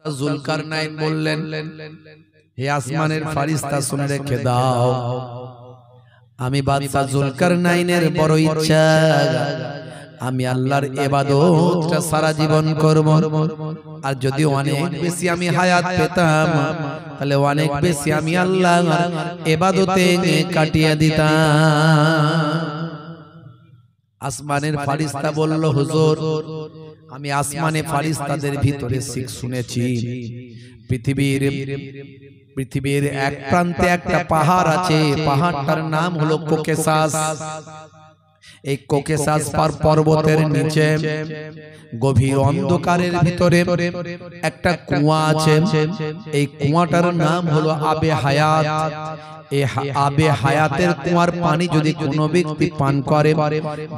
जुलकारनाइन बोललेन, हे आसमानेर फारिस्ता शुने रेखे दाओ, आमी बादशाह जुलकारनाइनेर बड़ इच्छा, आमी आल्लाहर इबादतटा सारा जीवन करब। আর যদি অনেক বেশি আমি হায়াত পেতাম তাহলে অনেক বেশি আমি আল্লাহর ইবাদতে কাটিয়ে দিতাম। আসমানের ফারিস্তা বলল, হুজুর আমি আসমানে ফারিস্তাদের ভিতরে শিখ শুনেছি পৃথিবীর এক প্রান্তে একটা পাহাড় আছে, পাহাড়টার নাম হলো কোকেসাস। এই কোকেসাস পর্বতের নিচে গভীর অন্ধকারের ভিতরে একটা কুয়া আছে, এই কুয়াটার নাম হলো আবে হায়াত। এই আবে হায়াতের কুয়ার পানি যদি কোনো ব্যক্তি পান করে,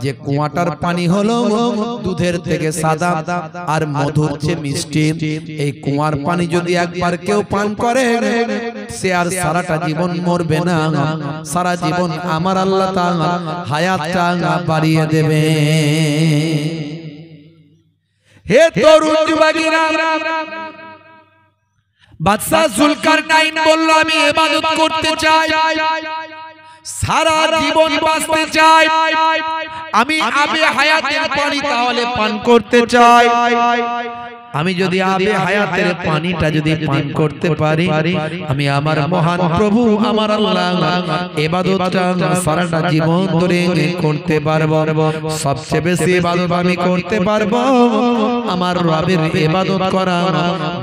যে কুয়াটার পানি হলো দুধের থেকে সাদা আর মধুর চেয়ে মিষ্টি, এই কুয়ার পানি যদি একবার কেউ পান করে সে আর সারাটা জীবন মরবে না, সারা জীবন আমার আল্লাহ তাআলা হায়াতটা বাড়িয়ে দেবে। হে তরুণ যুবকেরা, বাদশা জুলকারনাইন বলল আমি ইবাদত করতে চাই, সারা জীবন বাঁচতে চাই, আমি আবে হায়াতের পানি তাহলে পান করতে চাই। আমি যদি আবে হায়াতের পানিটা যদি পান করতে পারি, আমি আমার মহান প্রভু আমার আল্লাহ ইবাদতটা সারাটা জীবন ধরে করতে পারবো। সবচেয়ে বেশি ইবাদত আমি করতে পারবো আমার রবের ইবাদত করা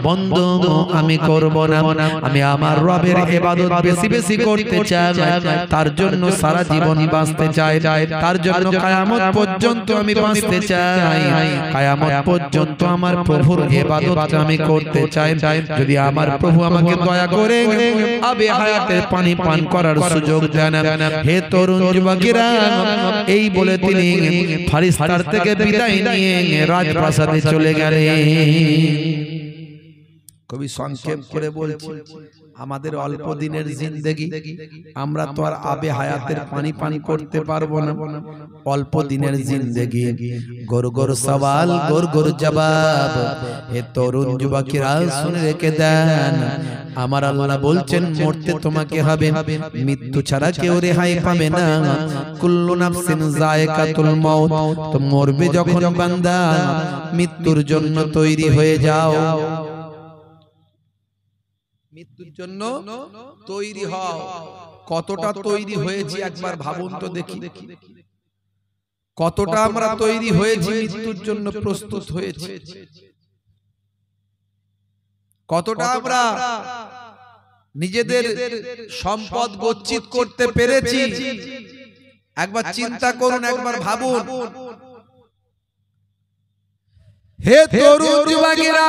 বন্ধ আমি করব না। আমি আমার রবের ইবাদত বেশি বেশি করতে চাই, তার জন্য সারা জীবন বাঁচতে চাই, তার জন্য কিয়ামত পর্যন্ত আমি বাঁচতে চাই, কিয়ামত পর্যন্ত আমার প্রভু ইবাদত আমি করতে চাই। যদি আমার প্রভু আমাকে দয়া করে আবে হায়াতের পানি পান করার সুযোগ দেন। হে তরুণ যুবকেরা, এই বলে তিনি ফারিস্তার থেকে বিদায় নিয়ে রাজপ্রাসাদে চলে গেলেন। কবি সংক্ষেপ করে বলছি, আমাদের অল্প দিনের জিন্দেগি, আমরা তো আর আবে হায়াতের পানি পান করতে পারবো না। অল্প দিনের জিন্দেগি, গোর গোর সওয়াল গোর গোর জবাব। হে তরুণ যুবকেরা শুনে রেখে দেন, আমার আল্লাহ বলছেন মরতে তোমাকে হবে, মৃত্যু ছাড়া কেউ রেহাই পাবে না। কুল্লু নাফসিন যায়কাতুল মাউত, তো মরবে যখন বান্দা মৃত্যুর জন্য তৈরি হয়ে যাও, মৃত্যুর জন্য তৈরি হও। কতটা তৈরি হয়েছি একবার ভাবুন তো দেখি, কতটা আমরা তৈরি হয়েছি মৃত্যুর জন্য প্রস্তুত হয়েছি, কতটা আমরা নিজেদের সম্পদ গচ্ছিত করতে পেরেছি একবার চিন্তা করুন, একবার ভাবুন। হে তরুণ যুবকেরা,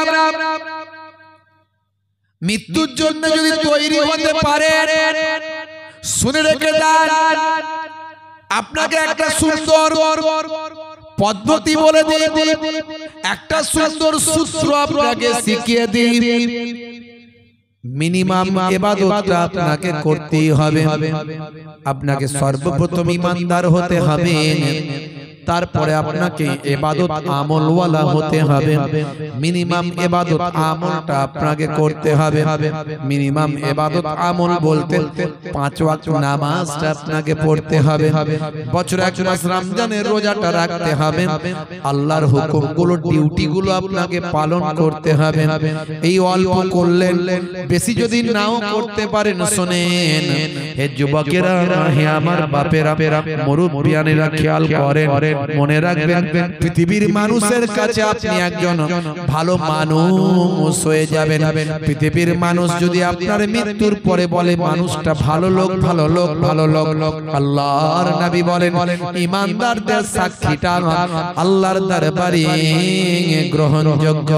মৃত্যুর জন্য যদি তৈরি হতে পারে, শুনে রেখে দেন, আপনাকে একটা সুন্দর পদ্ধতি বলে দিই, একটা সুন্দর সূত্র আপনাকে শিখিয়ে দিই। মিনিমাম ইবাদতটা আপনাকে করতেই হবে। আপনাকে সর্বপ্রথম ঈমানদার হতে হবে, তারপরে আপনাকে ইবাদত আমলওয়ালা হতে হবে। মিনিমাম ইবাদত আমলটা আপনাকে করতে হবে। মিনিমাম ইবাদত আমল বলতে 5 ওয়াক্ত নামাজটা আপনাকে পড়তে হবে, বছরে এক মাস রমজানের রোজাটা রাখতে হবে, আল্লাহর হুকুমগুলো ডিউটিগুলো আপনাকে পালন করতে হবে। এই অল্প করলেন, বেশি যদি নাও করতে পারেন, শুনেন হে যুবকেরা, হে আমার বাপেরা, মুরব্বিয়ানেরা খেয়াল করেন, মনে রাখবেন পৃথিবীর মানুষের কাছে আপনি একজন ভালো মানুষ হয়ে যাবেন। পৃথিবীর মানুষ যদি আপনার মৃত্যুর পরে বলে মানুষটা ভালো লোক, ভালো লোক, ভালো লোক, আল্লাহর নবী বলেন ঈমানদারদের সাক্ষীটা আল্লাহর দরবারে গ্রহণযোগ্য।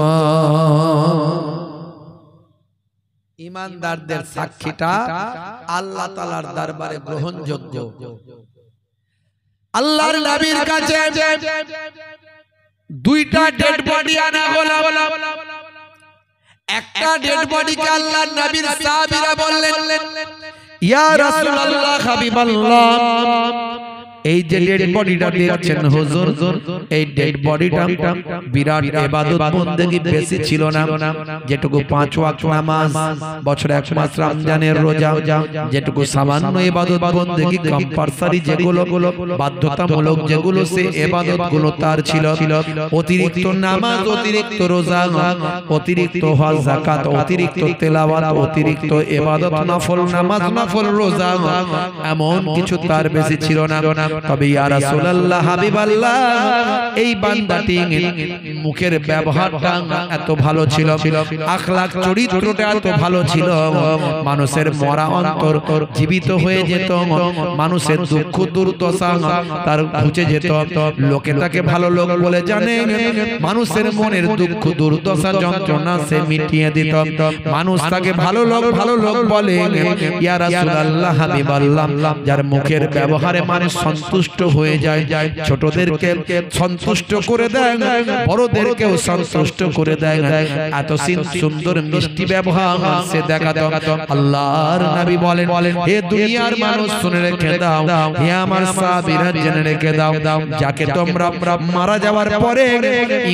ঈমানদারদের সাক্ষীটা আল্লাহ তাআলার দরবারে গ্রহণযোগ্য। আল্লাহর নবীর কাছে দুইটা ডেড বডি আনা হলো, একটা ডেড বডিকে আল্লাহর নবীর সাহাবীরা বললেন, ইয়া রাসূলুল্লাহ, হাবিবাল্লাহ, এই যে ডেড বডিটা দেখছেন হুজুর, এই ডেড বডিটা বিরাট ইবাদত বন্দেগী বেশি ছিল না, যেটুকু 5 ওয়াক্ত নামাজ, বছরে 1 মাস রমজানের রোজা, যেটুকু সামান্য ইবাদত বন্দেগী কম্পালসারি যেগুলো বাধ্যতামূলক যেগুলো সে ইবাদত গুলো তার ছিল। অতিরিক্ত নামাজ, অতিরিক্ত রোজা, অতিরিক্ত হজ যাকাত, অতিরিক্ত তেলাওয়াত, অতিরিক্ত ইবাদত, নফল নামাজ, নফল রোজা, এমন কিছু তার বেশি ছিল না। তবে ইয়া রাসূলুল্লাহ, হাবিবাল্লাহ, এই বান্দাটি মুখের ব্যবহারটা এত ভালো ছিল, আখলাক চরিত্রটা এত ভালো ছিল, মানুষের মরা অন্তর জীবিত হয়ে যেত, মানুষের দুঃখ দুর্দশা তার ঘুচে যেত, লোকে তাকে ভালো লোক বলে জানে, মানুষের মনের দুঃখ দুর্দশা যন্ত্রণা সে মিটিয়ে দিত, মানুষ তাকে ভালো লোক বলে। ইয়া রাসূলুল্লাহ, হাবিবাল্লাহ, যার মুখের ব্যবহারে মানুষ সন্তুষ্ট হয়ে যায়, ছোটদেরকে সন্তুষ্ট করে দেয়, বড়দেরকেও সন্তুষ্ট করে দেয়, এত সুন্দর মিষ্টি ব্যবহার সে দেখাতো। আল্লাহর নবী বলেন, হে দুনিয়ার মানুষ শুনে রেখে দাও, হে আমার সাহাবীরা জেনে রেখে দাও, যাকে তোমরা মারা যাওয়ার পরে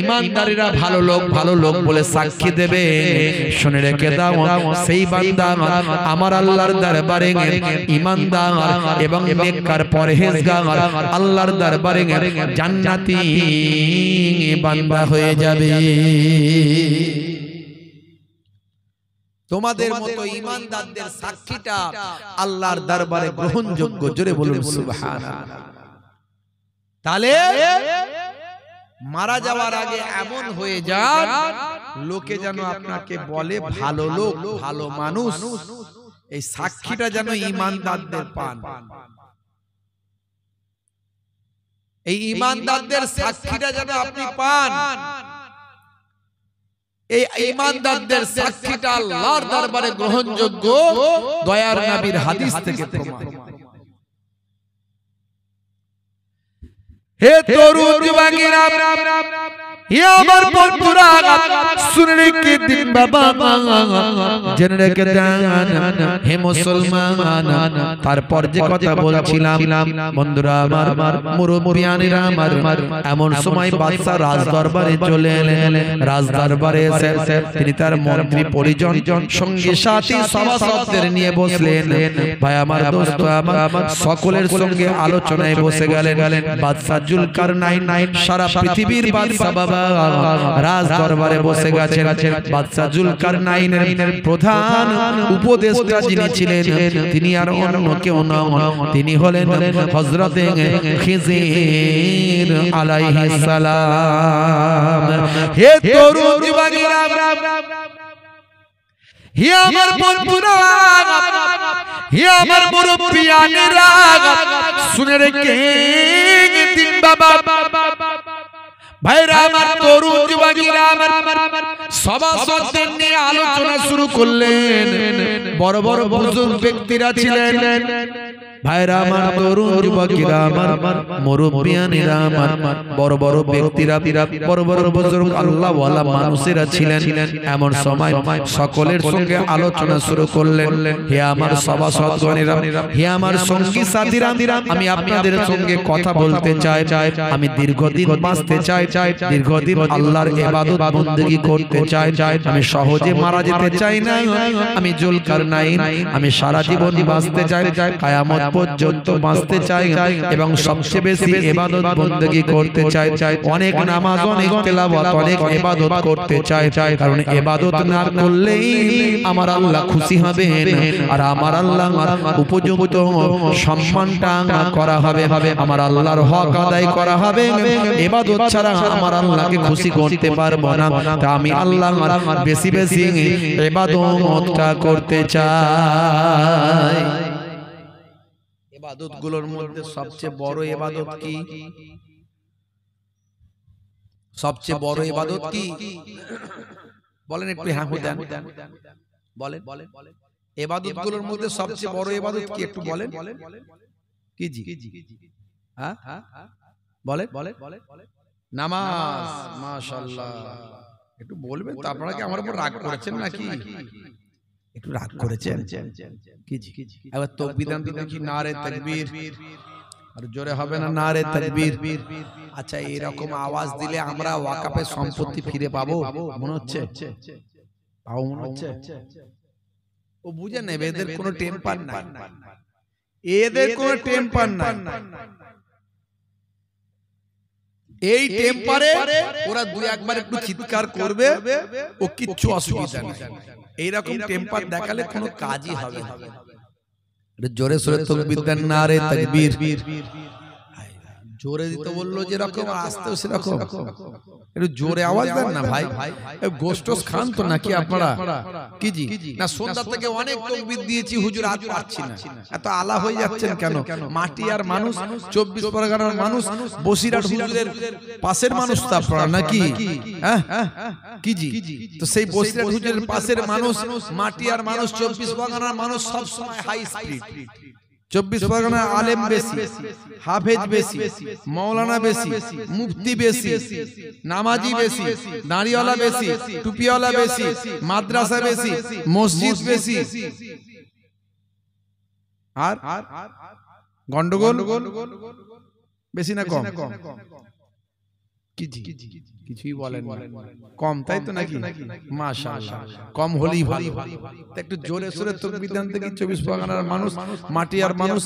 ঈমানদারীরা ভালো লোক বলে সাক্ষী দেবে, শুনে রেখে দাও, সেই বান্দা আমার আল্লাহর দরবারে ঈমানদার এবং নেককার পরহেজগার, আল্লাহর দরবারে জান্নাতি বান্দা হয়ে যাবে। তোমাদের মতো ঈমানদারদের সাক্ষীটা আল্লাহর দরবারে গ্রহণযোগ্য। জোরে বলুন সুবহানাল্লাহ। তাহলে মারা যাওয়ার আগে এমন হয়ে যান, লোকে যেন আপনাকে বলে ভালো লোক, ভালো মানুষ, এই সাক্ষীটা যেন ঈমানদারদের পান। এই ঈমানদারদের সাক্ষীটা যেন আপনি পান। এই ঈমানদারদের সাক্ষীটা আল্লাহর দরবারে গ্রহণযোগ্য, দয়ার নবীর হাদিস থেকে প্রমাণ। হে তরুণ যুবকেরা, হে আমার বন্ধুরা, শুনে রেখে দিন বাবা, জেনে রেখে দেন হে মুসলমান। তারপর যে কথা বলছিলাম বন্ধুরা আমার, মুরব্বিয়ানেরা আমার, এমন সময় বাদশা রাজ দরবারে চলে এলেন। রাজ দরবারে এসে তিনি তার মন্ত্রী পরিজন সঙ্গী সাথী সভাসদদের নিয়ে বসলেন। ভাই আমার, দোস্ত আমার, সকলের সঙ্গে আলোচনায় বসে গেলেন। বাদশা জুলকারনাইন সারা পৃথিবীর বাদশা বাবা রাজ দরবারে বসে গেছেন। বাদশা জুলকারনাইনের প্রধান উপদেষ্টা যিনি ছিলেন, তিনি আর অন্য কেউ নন, তিনি হলেন হযরতে খিজির আলাইহিস সালাম। হে তরুণ যুবকেরা, হে আমার বন্ধুরা, হে আমার মুরব্বিয়ানেরা, শুনে রেখে দিন বাবা, ভাইরা আমার, তরুণ যুবকেরা আমার, সভাসদদের নিয়ে আলোচনা শুরু করলেন। বড় বড় বুজুর্গ ব্যক্তিরা ছিলেন। ভাইরা আমার, তরুণ যুবকেরা আমার, মুরব্বিয়ানেরা আমার, বড় বড় ব্যক্তিরা, বড় বড় বুজুর্গ আল্লাহ ওয়ালা মানুষেরা ছিলেন। এমন সময় সকলের সঙ্গে আলোচনা শুরু করলেন। হে আমার সভাসদগণেরা, হে আমার সঙ্গী সাথীরা, আমি আপনাদের সঙ্গে কথা বলতে চাই। আমি দীর্ঘদিন বাঁচতে চাই, দীর্ঘদিন আল্লাহর ইবাদত বন্দেগী করতে চাই। আমি সহজে মারা যেতে চাই না। আমি জুলকারনাইন, আমি সারা জীবন বাঁচতে চাই, কিয়ামত পর্যন্ত বাঁচতে চাই, এবং সবচেয়ে বেশি ইবাদত বন্দেগী করতে চাই। অনেক নামাজ, অনেক তেলাওয়াত, অনেক ইবাদত করতে চাই, কারণ ইবাদত না করলেই আমার আল্লাহ খুশি হবেন, আর আমার আল্লাহ উপযুক্ত সম্মানটা করা হবে, আমার আল্লাহর হক আদায় করা হবে। ইবাদত ছাড়া আমার আল্লাহকে খুশি করতে পারবো না। তা আমি আল্লাহ বেশি বেশি ইবাদতটা করতে চাই। ইবাদত গুলোর মধ্যে সবচেয়ে বড় ইবাদত কি? সবচেয়ে বড় ইবাদত কি বলেন? একটু হ্যাঁ দেন, বলেন। ইবাদত গুলোর মধ্যে সবচেয়ে বড় ইবাদত কি একটু বলেন? কি জি? হ্যাঁ বলেন। নামাজ। মাশাআল্লাহ, একটু বলবেন তো। আপনারা কি আমার উপর রাগ করেছেন নাকি? একটু রাগ করেছেন কি জি? এবার তাকবীর দেন তো দেখি। নারে তাকবীর, আর জোরে হবে না নারে তাকবীর। আচ্ছা এরকম আওয়াজ দিলে আমরা ওয়াকাফের সম্পত্তি ফিরে পাবো মনে হচ্ছে? পাবো মনে হচ্ছে? ও বুঝে নেবে, এদের কোনো টেম্পার নাই, এদের কোনো টেম্পার নাই। এই টেম্পারে ওরা দুই একবার একটু চিৎকার করবে, ও কিচ্ছু অসুবিধা নেই। এইরকম টেম্পার দেখালে কোনো কাজই হবে না। জোরে সোরে তাকবীর দেন, নারে তাকবীর। জোরে দিতে বললো যেরকম, আসতেও সেরকম, একটু জোরে আওয়াজ দেন না ভাই। গোস্টোস খান তো নাকি আপনারা? কি জি না, সন্ধ্যা থেকে অনেক তাকবীর দিয়েছি হুজুর, আজ পাচ্ছি না। এত আলা হয়ে যাচ্ছেন কেন? মাটি আর মানুষ, 24 পরগনার মানুষ, বসিরহাট হুজুরের পাশের মানুষ তো আপনারা নাকি? হ্যাঁ কি জি? তো সেই বসিরহাট হুজুরের পাশের মানুষ, মাটি আর মানুষ, 24 পরগনার মানুষ সব সময় হাই স্পিড। 24 পরগনার আলেম বেশি, হাফেজ বেশি, মাওলানা বেশি, মুফতি বেশি, নামাজি বেশি, দাড়িওয়ালা বেশি, টুপিওয়ালা বেশি, মাদ্রাসা বেশি, মসজিদ বেশি। আর গন্ডগোল বেশি না কম? কিছুই বলেন কম, তাই তো নাকি? মাশাআল্লাহ, কম হলেই ভালো। একটু জোরে সোরে তাকবীর দেন থেকে 24 পরগনার মানুষ, মাটি আর মানুষ,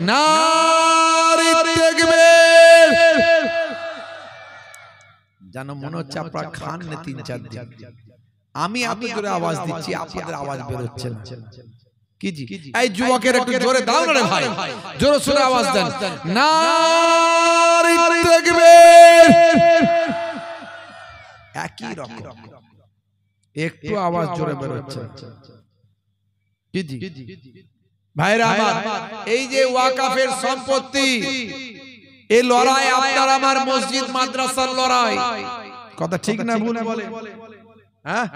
নারে তাকবীর। জানো মনে হচ্ছে আপনারা খান না 3-4 দিন। আমি এত জোরে আওয়াজ দিচ্ছি, আপনাদের আওয়াজ বের হচ্ছে না। কি জি? এই যুবকের একটু জোরে দাও না রে ভাই, জোরে সোরে আওয়াজ দেন, নারে তাকবীর। একই রকম, একটু আওয়াজ জোরে বের হচ্ছে। কি জি ভাইরা আমার, এই যে ওয়াকাফের সম্পত্তি, এই লড়াই আপনার আমার মসজিদ মাদ্রাসার লড়াই, কথা ঠিক না ভুল বলে? হ্যাঁ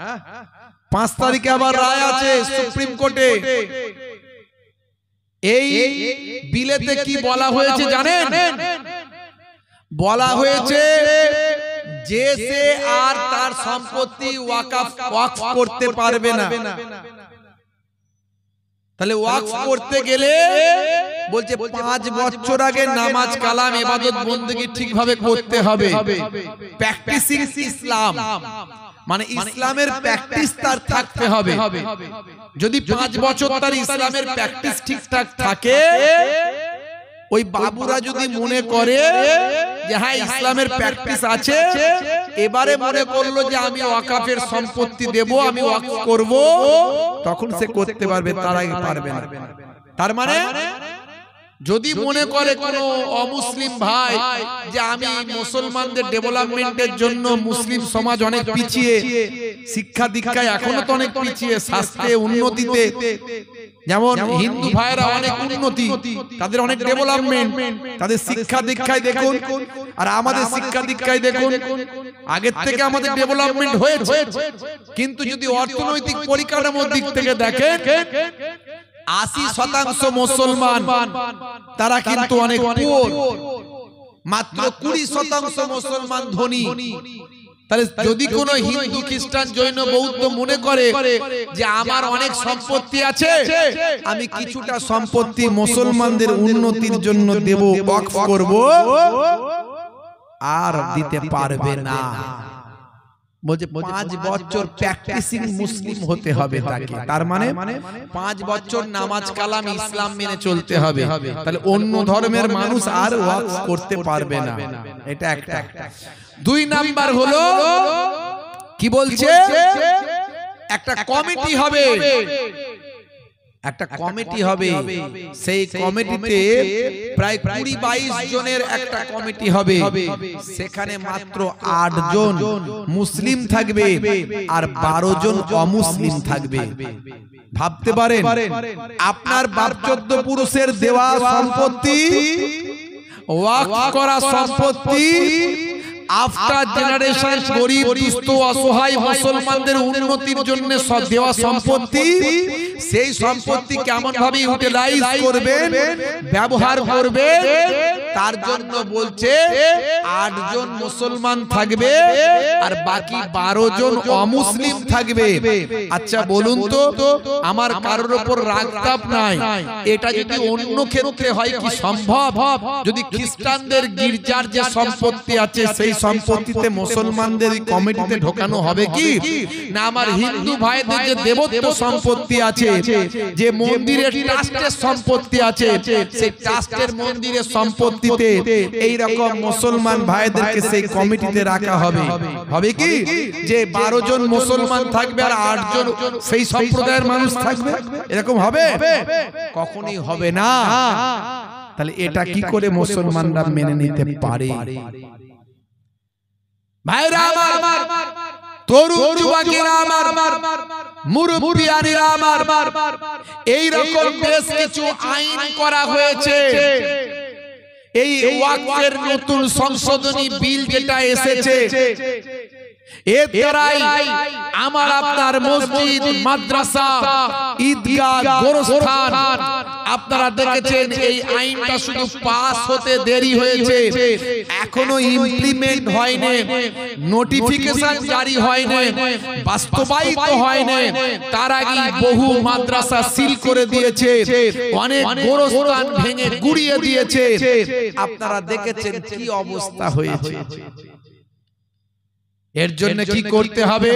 5 তারিখে আবার রায় আছে সুপ্রিম কোর্টে। এই বিলেতে কি বলা হয়েছে জানেন? বলা হয়েছে যে সে আর তার সম্পত্তি ওয়াকফ করতে পারবে না। তাহলে ওয়াকফ করতে গেলে বলছে 5 বছর আগে নামাজ কালাম ইবাদত বندگی ঠিকভাবে করতে হবে। প্র্যাকটিসিং ইসলাম মানে ইসলামের প্র্যাকটিস তার থাকতে হবে। যদি 5 বছর তার ইসলামের প্র্যাকটিস ঠিকঠাক থাকে, ওই বাবুরা যদি মনে করে যে হ্যাঁ ইসলামের প্র্যাকটিস আছে, এবারে মনে করলো যে আমি ওয়াকাফের সম্পত্তি দেব, আমি ওয়াকফ করব, তখন সে করতে পারবে, তার আগে পারবে না। তার মানে যদি মনে করে কোন অমুসলিম ভাই যে আমি মুসলমানদের ডেভেলপমেন্টের জন্য, মুসলিম সমাজ অনেক পিছিয়ে, শিক্ষা দীক্ষায় এখনো তো অনেক পিছিয়ে, স্বাস্থ্যে উন্নতিতে, যেমন হিন্দু ভাইরা অনেক উন্নতি, তাদের অনেক ডেভেলপমেন্ট, তাদের শিক্ষা দীক্ষায় দেখুন আর আমাদের শিক্ষা দীক্ষায় দেখুন, আগের থেকে আমাদের ডেভেলপমেন্ট হয়েছে। কিন্তু যদি অর্থনৈতিক পরিকাঠামোর দিক থেকে দেখেন, 80% মুসলমান, তারা কিন্তু অনেক পুয়ার, মাত্র 20% মুসলমান ধনী। তাহলে যদি কোন হিন্দু, খ্রিস্টান, জৈন, বৌদ্ধ মনে করে যে আমার অনেক সম্পত্তি আছে, আমি কিছুটা সম্পত্তি মুসলমানদের উন্নতির জন্য দেব, ওয়াকফ করব, আর দিতে পারবে না। বলছে 5 বছর প্র্যাকটিসিং মুসলিম হতে হবে তাকে। তার মানে 5 বছর নামাজ কালাম ইসলাম মেনে চলতে হবে, তাহলে অন্য ধর্মের মানুষ আর ওয়াকফ করতে পারবে না। এটা একটা। 2 নাম্বার হলো কি বলছে, একটা কমিটি হবে, একটা কমিটি হবে, সেই কমিটিতে প্রায় 20-22 জনের একটা কমিটি হবে। সেখানে মাত্র 8 জন মুসলিম থাকবে আর 12 জন অমুসলিম থাকবে। ভাবতে পারেন, আপনার বাপ 14 পুরুষের দেওয়া সম্পত্তি, ওয়াকফ করা সম্পত্তি আফটার জেনারেশন গরিব দুস্থ অসহায় মুসলমানদের উন্নতির জন্য দেওয়া সম্পত্তি, সেই সম্পত্তি কেমন ভাবে ইউটিলাইজ করবেন, ব্যবহার করবেন, তার জন্য বলছে 8 জন মুসলমান থাকবে আর বাকি 12 জন অমুসলিম থাকবে। আচ্ছা বলুন তো, আমার কারোর উপর রাগতাপ নাই, এটা যদি অন্য ক্ষেত্রে হয় কি সম্ভব? যদি খ্রিস্টানদের গির্জার যে সম্পত্তি আছে সেই সম্পত্তিতে মুসলমানদের কমিটিতে ঢোকানো হবে কি না? আমার হিন্দু ভাইদের যে দেবত্ব সম্পত্তি আছে, যে মন্দিরের ট্রাস্টের সম্পত্তি আছে, সেই ট্রাস্টের মন্দিরের সম্পত্তিতে এই রকম মুসলমান ভাইদেরকে সেই কমিটিতে রাখা হবে? হবে কি যে 12 জন মুসলমান থাকবে আর 8 জন সেই সম্প্রদায়ের মানুষ থাকবে? এরকম হবে? কখনোই হবে না। তাহলে এটা কি করে মুসলমানরা মেনে নিতে পারে? ভাইরা আমার, তরুণ যুবকেরা আমার, মুরব্বিয়ানেরা আমার, এই রকম বেশ কিছু আইন করা হয়েছে। এই ওয়াকফের নতুন সংশোধনী বিল যেটা এসেছে, এর দ্বারাই আমার আপনার মসজিদ, মাদ্রাসা, ঈদগাহ, গোরস্থান, আপনারা দেখেছেন এই আইনটা শুধু পাস হতে দেরি হয়েছে, এখনো ইমপ্লিমেন্ট হয়নি, নোটিফিকেশন জারি হয়নি, বাস্তবায়িত হয়নি। তার আগে বহু মাদ্রাসা সিল করে দিয়েছে, অনেক গোরস্থান ভেঙে গুড়িয়ে দিয়েছে। আপনারা দেখেছেন কি অবস্থা হয়েছে। এর জন্য কি করতে হবে?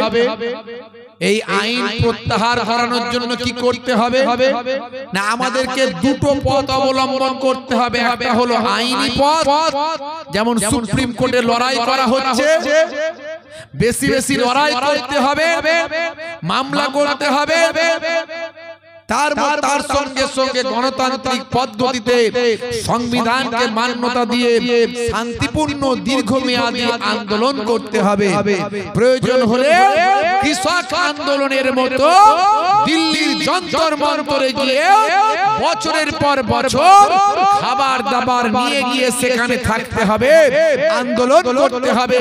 এই আইন প্রত্যাহার করানোর জন্য কি করতে হবে না? আমাদেরকে দুটো পথ অবলম্বন করতে হবে। একটা হলো আইনি পথ, যেমন সুপ্রিম কোর্টে লড়াই করা হচ্ছে, বেশি বেশি লড়াই করতে হবে, মামলা করতে হবে। তার সঙ্গে সঙ্গে গণতান্ত্রিক পদ্ধতিতে সংবিধানকে মান্যতা দিয়ে শান্তিপূর্ণ দীর্ঘমেয়াদী আন্দোলন করতে হবে। প্রয়োজন হলে কৃষক আন্দোলনের মতো দিল্লির যন্তর মন্তরে গিয়ে বছরের পর বছর খাবার দাবার নিয়ে গিয়ে সেখানে থাকতে হবে, আন্দোলন করতে হবে।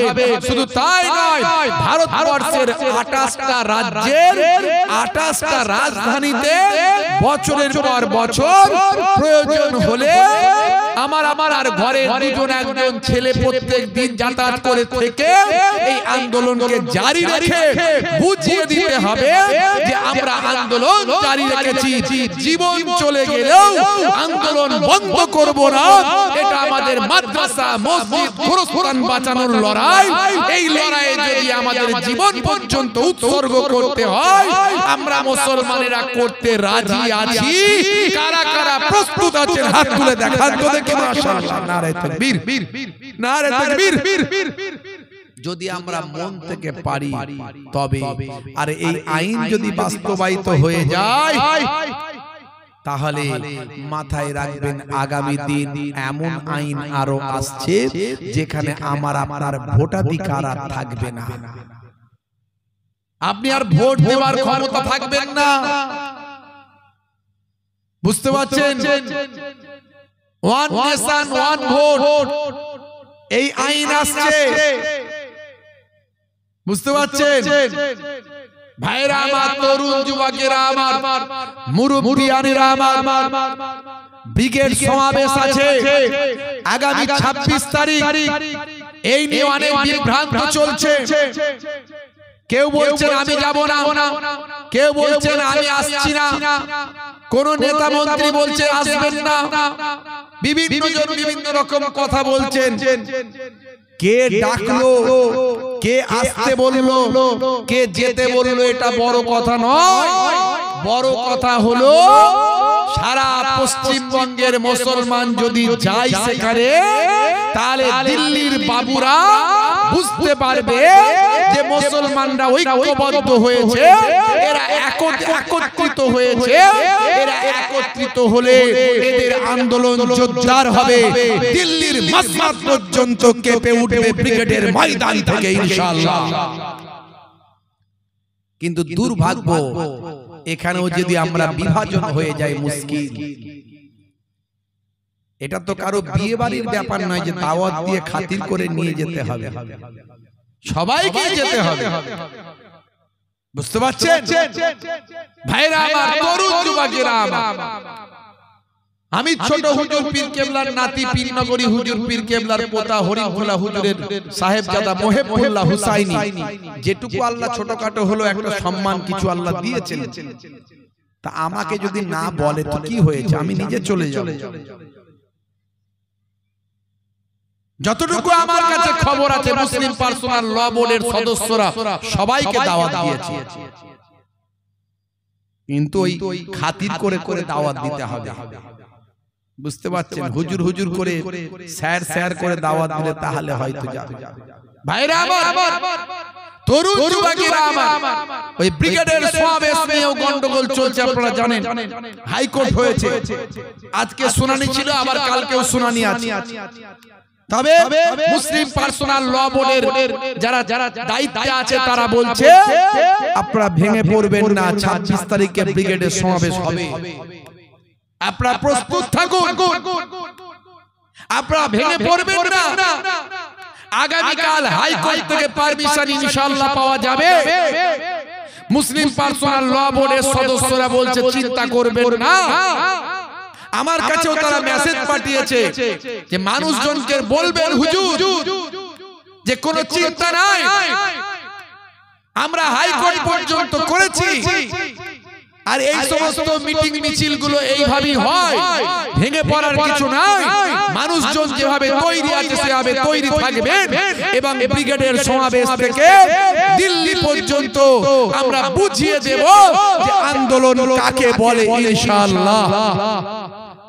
শুধু তাই নয়, ভারতবর্ষের 28টা রাজ্যের 28টা রাজধানীতে বছরের পর বছর প্রয়োজন হলে আমার আর ঘরে 2জন 1জন ছেলে প্রত্যেক দিন যাতায়াত করে থেকে এই আন্দোলনকে জারি রেখে বুঝিয়ে দিতে হবে যে আমরা আন্দোলন জারি রেখেছি, জীবন চলে গেলেও আন্দোলন বন্ধ করব না। এটা আমাদের মাদ্রাসা, মসজিদ, গোরস্থান বাঁচানোর লড়াই। এই লড়াইয়ে যদি আমাদের জীবন পর্যন্ত উৎসর্গ করতে হয়, আমরা মুসলমানেরা করতে রাজি আছি। কারা কারা প্রস্তুত আছেন হাত তুলে দেখান তো দেখি। মাশাআল্লাহ, নারে তাকবীর, নারে তাকবীর। যদি আমরা মন থেকে পারি তবে, আর এই আইন যদি বাস্তবায়িত হয়ে যায়, তাহলে মাথায় রাখবেন আগামী দিন এমন আইন আরো আসছে যেখানে আমার আপনার ভোটাধিকার আর থাকবে না। আপনি আর ভোট দেওয়ার ক্ষমতা থাকবেন না। বুঝতে পারছেন? ওয়ান নেশন ওয়ান ভোট এই আইন আসছে। বুঝতে পারছেন? ভাইরা আমার, তরুণ যুবকেরা আমার, মুরব্বিয়ানেরা আমার, ব্রিগেড সমাবেশ আছে আগামী 26 তারিখ। এই নিয়ে অনেক বিভ্রান্ত চলছে। কেউ বলছেন আমি যাব না, কেউ বলছেন আমি আসছি না, কোন নেতা মন্ত্রী বলছে আসবেন না, বিভিন্ন জন বিভিন্ন রকম কথা বলছেন। কে ডাকলো, কে আসতে বললো, কে যেতে বললো, এটা বড় কথা নয়। বড় কথা হলো সারা পশ্চিমবঙ্গের মুসলমান যদি যায় সেখানে, তাহলে দিল্লির বাবুরা বুঝতে পারবে যে মুসলমানরা ঐক্যবদ্ধ হয়েছে, এরা একত্রিত হয়েছে। এরা একত্রিত হলে এদের আন্দোলন জোরদার হবে, দিল্লির মসনদ পর্যন্ত কেঁপে উঠবে ব্রিগেডের ময়দান থেকে ইনশাআল্লাহ। কিন্তু দুর্ভাগ্য, এখানেও যদি আমরা বিভাজন হয়ে যাই মুশকিল। এটা তো কারো বিয়ে বাড়ির ব্যাপার নয় যে দাওয়াত দিয়ে খাতির করে নিয়ে যেতে হবে, সবাইকে যেতে হবে। বুঝতে পারছেন ভাইরা আমার, তরুণ যুবকেরা আমার, আমি ছোট হুজুর পীর কেবলার নাতি পীরনগরী হুজুর পীর কেবলার পোতা হরিখোলা হুজুরের সাহেবজাদা মোহেবুল্লাহ হুসাইনি, যেটুকু আল্লাহ ছোটখাটো হলো একটা সম্মান কিছু আল্লাহ দিয়েছেন, তা আমাকে যদি না বলে তো কি হয়েছে, আমি নিজে চলে যাব। যতটুকু আমার কাছে খবর আছে মুসলিম পার্সোনাল ল বোর্ডের সদস্যরা সবাইকে দাওয়াত দিয়েছে, কিন্তু ওই খাতির করে করে দাওয়াত দিতে হবে। বুঝতে পারছেন, হুজুর হুজুর করে স্যার স্যার করে দাওয়াত দিলে তাহলে হয়তো যাবে। ভাইরা আমার, তরুণ যুবকেরা আমার, ওই ব্রিগেডের সমাবেশ নিয়েও গন্ডগোল চলছে, আপনারা জানেন। হাইকোর্ট হয়েছে, আজকে শুনানি ছিল, আবার কালকেও শুনানি আছে। তবে মুসলিম পার্সোনাল ল বোর্ডের যারা যারা দায়িত্বে আছে তারা বলছে আপনারা ভেঙে পড়বেন না, 26 তারিখে ব্রিগেডের সমাবেশ হবে, আপনারা প্রস্তুত থাকুন, আপনারা ভেঙে পড়বেন না। আগামীকাল হাইকোর্ট থেকে পারমিশন ইনশাআল্লাহ পাওয়া যাবে। মুসলিম পার্সোনাল ল বোর্ডের সদস্যরা বলছে চিন্তা করবেন না। আমার কাছেও তারা মেসেজ পাঠিয়েছে যে মানুষজনকে বলবেন হুজুর যে কোনো চিন্তা নাই, আমরা হাইকোর্ট পর্যন্ত করেছি, আর এই সমস্ত মিটিং মিছিল গুলো এইভাবেই হয়, ভেঙে পড়ার কিছু নাই। মানুষজন যেভাবে তৈরি আছে সেভাবে তৈরি থাকবেন, এবং ব্রিগেডের সমাবেশ থেকে দিল্লি পর্যন্ত আমরা বুঝিয়ে দেব যে আন্দোলন কাকে বলে ইনশাআল্লাহ।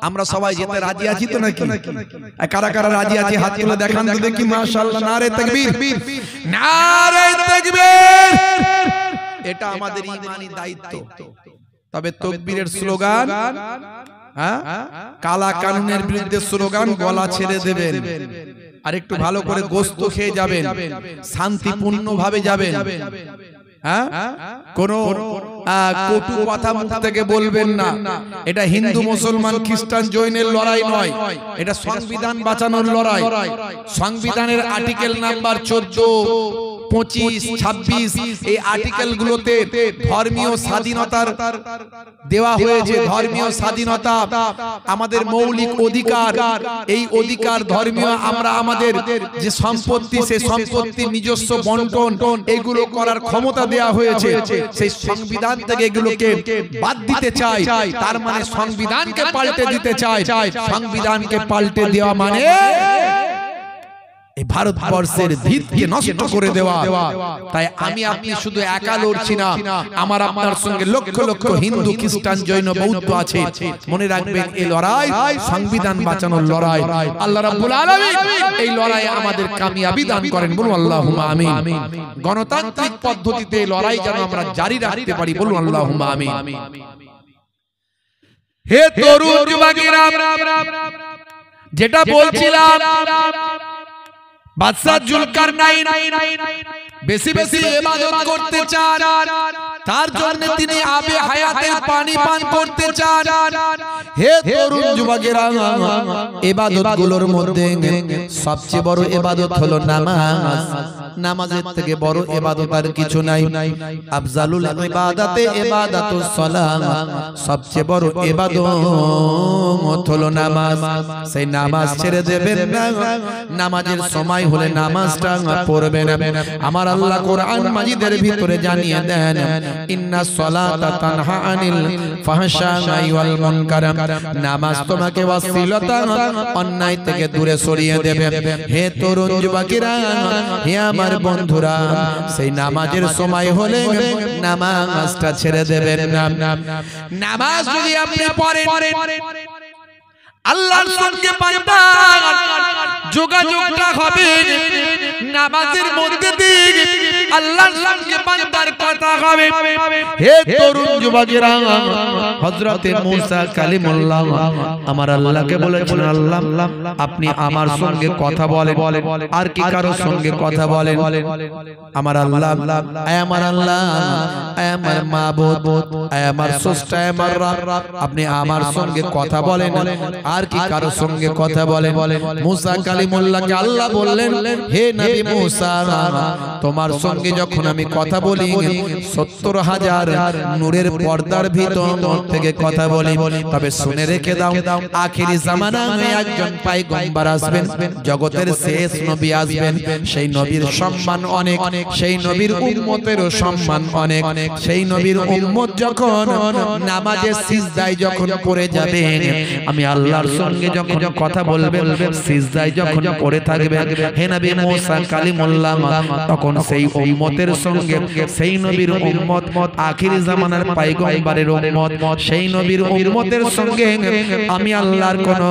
আমরা সবাই যেতে রাজি আছি তো নাকি? কারা কারা রাজি আছি হাত তুলে দেখান তো দেখি। মাশাআল্লাহ, নারে তাকবীর, নারে তাকবীর। এটা আমাদের ঈমানি দায়িত্ব। তবে তাকবীরের স্লোগান, কালা কানুনের বিরুদ্ধে স্লোগান গলা ছেড়ে দেবেন, আর একটু ভালো করে গোশত খেয়ে যাবেন, শান্তিপূর্ণ ভাবে যাবেন। কোন কটু কথা মুখ থেকে বলবেন না। এটা হিন্দু মুসলমান খ্রিস্টান জৈনের লড়াই নয়, এটা সংবিধান বাঁচানোর লড়াই। সংবিধানের আর্টিকেল নাম্বার 14, 25, 26 এই আর্টিকেল গুলোতে ধর্মীয় স্বাধীনতার দেওয়া হয়েছে। ধর্মীয় স্বাধীনতা আমাদের মৌলিক অধিকার। এই অধিকার ধর্মীয়, আমরা আমাদের যে সম্পত্তি, সেই সম্পত্তির নিজস্ব বন্টন এগুলো করার ক্ষমতা দেওয়া হয়েছে। সেই সংবিধান থেকে এগুলোকে বাদ দিতে চাই, তার মানে সংবিধানকে পাল্টে দিতে চাই। সংবিধানকে পাল্টে দেওয়া মানে এই ভারতবর্ষের ভিতকে নষ্ট করে দেওয়া। তাই আমি আপনি শুধু একা লড়ছি না, আমার আপনার সঙ্গে লক্ষ লক্ষ হিন্দু খ্রিস্টান জৈন বৌদ্ধ আছে। মনে রাখবেন এই লড়াই সংবিধান বাঁচানোর লড়াই। আল্লাহ রাব্বুল আলামিন এই লড়াইয়ে আমাদের কামিয়াবি দান করেন, বলুন আল্লাহুম্মা আমিন। গণতান্ত্রিক পদ্ধতিতে এই লড়াই যেন আমরা জারি রাখতে পারি, বলুন আল্লাহুম্মা আমিন। হে তরুণ যুবকেরা, যেটা বলছিলাম, বাদশা জুলকারনাইন বেশি বেশি ইবাদত করতে চান, তার জন্য তিনি আবে হায়াতের পানি পান করতে চান। হে তরুণ যুবকেরা, ইবাদতগুলোর মধ্যে সবচেয়ে বড় ইবাদত হলো নামাজ। নামাজের থেকে বড় ইবাদত আর কিছু নাই। আফজালুল ইবাদাতে ইবাদাতুস সালাত, সবচেয়ে বড় ইবাদত হলো নামাজ। সেই নামাজ ছেড়ে দেবেন না, নামাজের সময় হলে নামাজটা পড়বেন। আমার আল্লাহ কোরআন মাজিদের ভিতরে জানিয়ে দেন, ইন্নাস সালাতা তানহা আনিল ফাহশাই ওয়াল মুনকার। নামাজ তোমাকে ওয়াসিলাতান, অন্যায় থেকে দূরে সরিয়ে দেবে। হে তরুণ যুবকেরা, হে আমার বন্ধুরা, সেই নামাজের সময় হলে নামাজটা ছেড়ে দেবেন না। নামাজ যদি আপনি পড়েন, আল্লাহর সঙ্গে বান্দার যোগাযোগটা হবে নামাজের মধ্যে দিয়ে, আল্লাহর সঙ্গে বান্দার কথা হবে। হে তরুণ যুবকেরা, হযরতে মূসা কালিমুল্লাহ আমার আল্লাহকে বলেছেন, আল্লাহ আপনি আমার সঙ্গে কথা বলেন, আর কি কারো সঙ্গে কথা বলেন? আমার আল্লাহ, আয় আমার আল্লাহ, আয় আমার মাবুদ, আয় আমার স্রষ্টা, আয় আমার রব, আপনি আমার সঙ্গে কথা বলেন, আর কি কারো সঙ্গে কথা বলেন? মূসা কালিমুল্লাহকে আল্লাহ বললেন, হে নবী মূসা, তোমার সঙ্গে যখন আমি কথা বলি ৭০,০০০ নূরের পর্দার ভিতর থেকে কথা বলি, তবে শুনে রেখে দাও, আখিরি জামানায় একজন পয়গম্বর আসবেন, জগতের শেষ নবী আসবেন। সেই নবীর সম্মান অনেক, সেই নবীর উম্মতেরও সম্মান অনেক। সেই নবীর উম্মত যখন নামাজে সিজদায় যখন পড়ে যাবে, আমি আল্লাহর সঙ্গে যখন কথা বলবেন, সিজদায় যখন পড়ে থাকবে, হে নবী মূসা কালিমুল্লাহ, তখন সেই উম্মতের সঙ্গে, সেই নবীর উম্মত, আখিরি জামানার পয়গম্বরের উম্মত, সেই নবীর উম্মতের সঙ্গে আমি আল্লাহর কোনো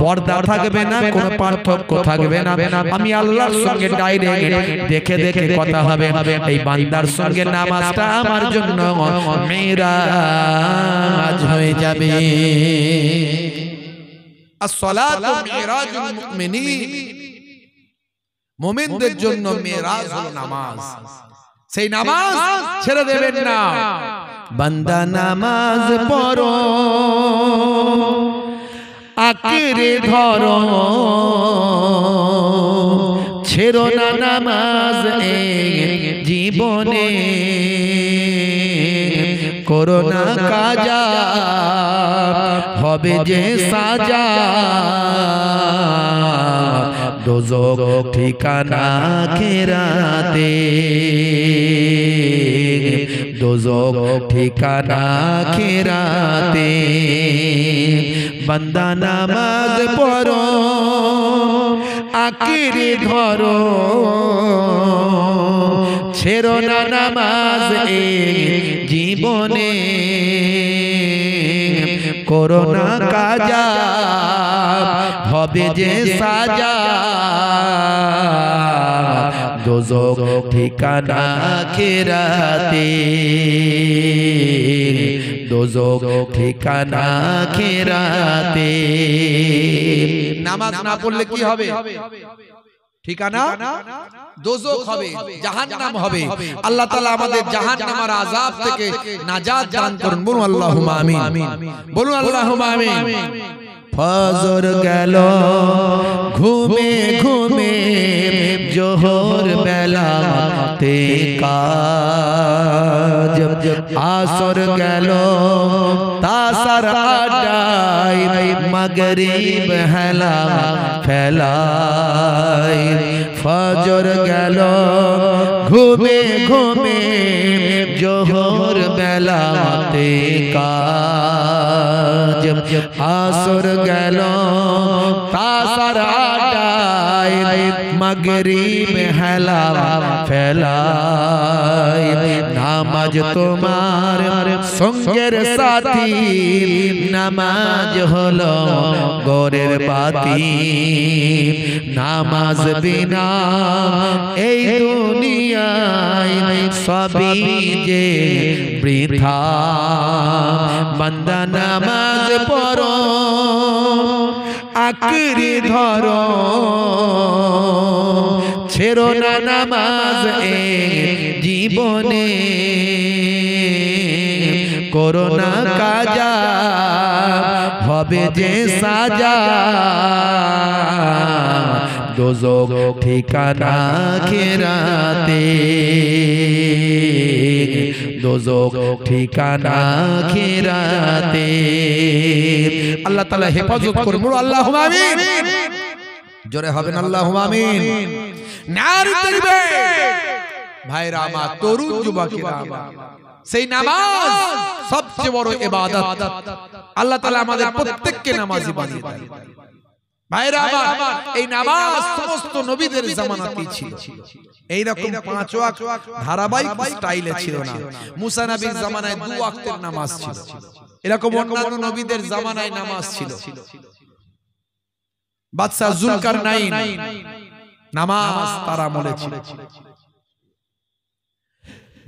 পর্দা থাকবে না, কোনো পার্থক্য থাকবে না। আমি আল্লাহর সঙ্গে ডাইরেক্ট দেখে দেখে কথা হবে। এই বান্দার সঙ্গে নামাজটা আমার জন্য মেরাজ হয়ে যাবে। আসসালাতু মিরাজুল মুমিনিন, মুমিনদের জন্য মেরাজ হলো নামাজ। সেই নামাজ ছেড়ে দেবেন না। বান্দা নামাজ পড়ো, আঁকড়ে ধরো, ছেড়ো না নামাজ এই জীবনে, করো না কাজা, হবে যে সাজা, দোজখ ঠিকানা আখিরাতে, দোজখ ঠিকানা আখিরাতে। বান্দা নামাজ পড়ো, আঁকড়ে ধরো, ছেড়ো না নামাজ এই জীবনে, করো না কাজা, হবে যে সাজা, দোজখ ঠিকানা আখিরাতে, দোজখ ঠিকানা আখিরাতে। নামাজ না পড়লে কি হবে? ঠিকানা দোজখ হবে, জাহান্নাম হবে। আল্লাহ তাআলা আমাদের জাহান্নামের আযাব থেকে নাজাত দান করুন। বলুন আল্লাহুম্মা আমিন, বলুন আল্লাহুম্মা আমিন। ফজর গেল ঘুমে ঘুমে, জোহর বেলাতে কাজ, আসর গেল তাসার আড্ডায়, মাগরিব হেলা ফেলায়। ফজর গেল ঘুমে ঘুমে, জোহর বেলাতে কাজ, আসর গেল তাসার আড্ডায়, মাগরিব হেলা ফেলায়। নামাজ তোমার সঙ্গের সাথী, নামাজ হলো গোরের বাতি। নামাজ বিনা এই দুনিয়ায় সবই যে বৃথা। বান্দা নামাজ পড়ো, আঁকড়ে ধরো, ছেড়ো না নামাজ এই জীবনে, করো না কাজা, হবে যে সাজা, দোজখ ঠিকানা আখিরাতে, দোজখ ঠিকানা আখিরাতে। আল্লাহ তাআলা হেফাজত করুন। আল্লাহুম্মা আমিন। জোরে হবেন আল্লাহুম্মা আমিন। নারে তাকবীর। ভাইরা আমার, তরুণ যুবকেরা আমার, সেই নামাজ সবচেয়ে বড় ইবাদত। আল্লাহ তাআলা আমাদের প্রত্যেককে নামাজি বানিয়ে দেন। ভাইরা আমার, এই নামাজ সমস্ত নবীদের জামানাতেই ছিল। এই রকম ৫ ওয়াক্ত ধারাবাহিক স্টাইলে ছিল না। মুসা নবীর জামানায় ২ ওয়াক্তের নামাজ ছিল, এরকম অন্যান্য নবীদের জামানায় নামাজ ছিল। বাদশা জুলকারনাইন নামাজ তার আমলে ছিল।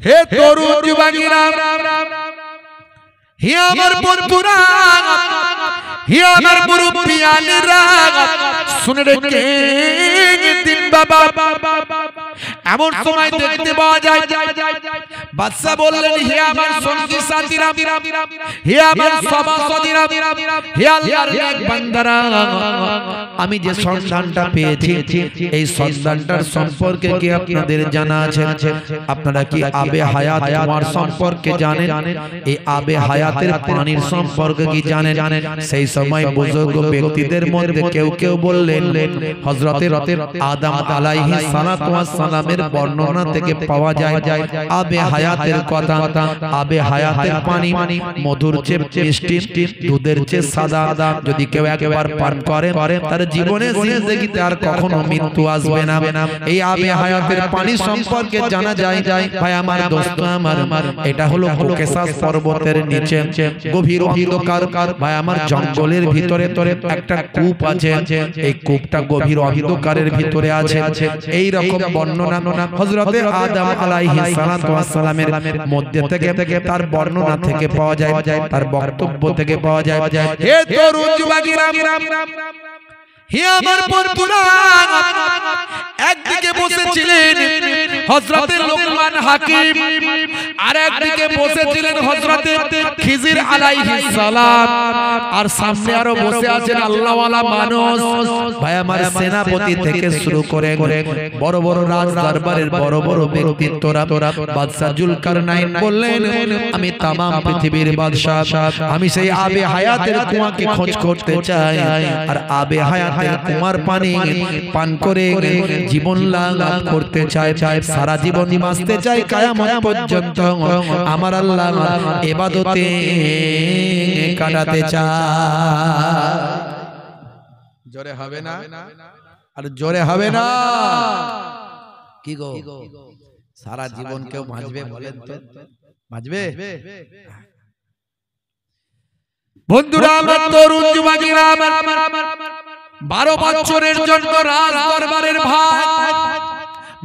হে তরুণ যুবকেরা, হে আমার বন্ধুরা, হে আমার মুরব্বিয়ানেরা, শুনে রেখে দিন বাবা। এমন সময় দেখতে পাওয়া যায় বাদশা বললেন, হে আমার সঙ্গী সাথীরা, হে আমার সভাসদেরা, হে আল্লাহর নেক বান্দারা, আমি যে সন্ধানটা পেয়েছি এই সন্ধানটার সম্পর্কে কি আপনাদের জানা আছে? আপনারা কি আবে হায়াত কুয়ার সম্পর্কে জানেন? এই আবে হায়াতের পানির সম্পর্কে কি জানেন? সেই সময় বুজুর্গ ব্যক্তিদের মধ্যে কেউ কেউ বললেন, হযরতে আদম আলাইহিস সালাতু ওয়াস সালামের বর্ণনা থেকে পাওয়া যায় আবে হায়াতের কথা। আবে হায়াতের পানি মধুর চেয়ে মিষ্টি, দুধের চেয়ে সাদা। যদি কেউ একবার পান করে তার জীবনে জিন্দেগিতে আর কখনো মৃত্যু আসবে না। এই আবে হায়াতের পানি সম্পর্কে জানা যায় ভাই আমার দোস্ত আমার, এটা হলো কোকেসাস পর্বতের নিচে গভীর অন্ধকার ভাই আমার জঙ্গলের ভিতরে একটা কূপ আছে। এই কূপটা গভীর অন্ধকারের ভিতরে আছে। এই রকম বর্ণনা হযরতে আদম আলাইহিস সালাতু ওয়াস সালামের মধ্যে থেকে তার বর্ণনা থেকে পাওয়া যায়, তার বক্তব্য থেকে পাওয়া যায়। হে তরুণ যুবকেরা, হে আমার বন্ধুরা, একদিকে বসেছিলেন হযরতে লোকমান হাকিম, আর একদিকে বসেছিলেন হযরতে খিজির আলাইহিস সালাম, আর সামনে আরো বসে আছেন আল্লাহওয়ালা মানুষ ভাই আমার, সেনাপতি থেকে শুরু করে বড় বড় রাজ দরবারের বড় বড় ব্যক্তিত্বরা। বাদশা জুলকারনাইন বললেন, আমি তামাম পৃথিবীর বাদশা, আমি সেই আবে হায়াতের কুয়াকে খোঁজ করতে চাই, আর আবে হায়াতের কুয়ার পানি পান করে জীবন লাভ করতে চাই, সারা জীবন বাঁচতে চাই, কিয়ামত পর্যন্ত আমার আল্লাহ ইবাদতে কাটাতে চাই। জোরে হবে না? আর জোরে হবে না? কি গো, সারা জীবন কেউ বাঁচবে বলেন তো? বাঁচবে? বন্ধুরা, আমার তরুণ যুবকেরা, 12 বছরের জন্য রাজ দরবারের ভার,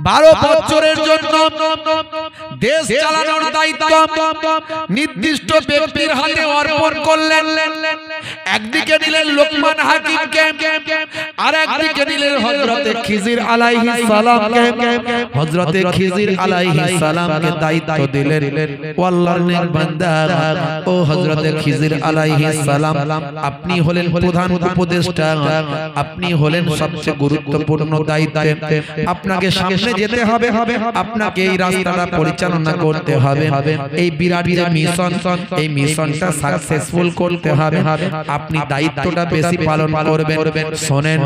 12 বছরের জন্য দেশ চালানোর দায়িত্ব নির্দিষ্ট ব্যক্তির হাতে অর্পণ করলেন। একদিকে দিলেন লোকমান হাকিমকে, আর একদিকে দিলেন হযরতে খিজির আলাইহিস সালামকে। হযরতে খিজির আলাইহিস সালামকে দায়িত্ব দিলেন, ও আল্লাহর নেক বান্দা, ও হযরতে খিজির আলাইহিস সালাম, আপনি হলেন প্রধান উপদেষ্টা, আপনি হলেন সবচেয়ে গুরুত্বপূর্ণ দায়িত্বে, আপনাকে সামনে যেতে হবে, আপনাকে এই রাস্তাটা পরিচালনা করতে হবে, এই বিরাট যে মিশন, এই মিশনটা সাকসেসফুল করতে হবে, আপনি দায়িত্বটা বেশি পালন করবেন। শোনেন,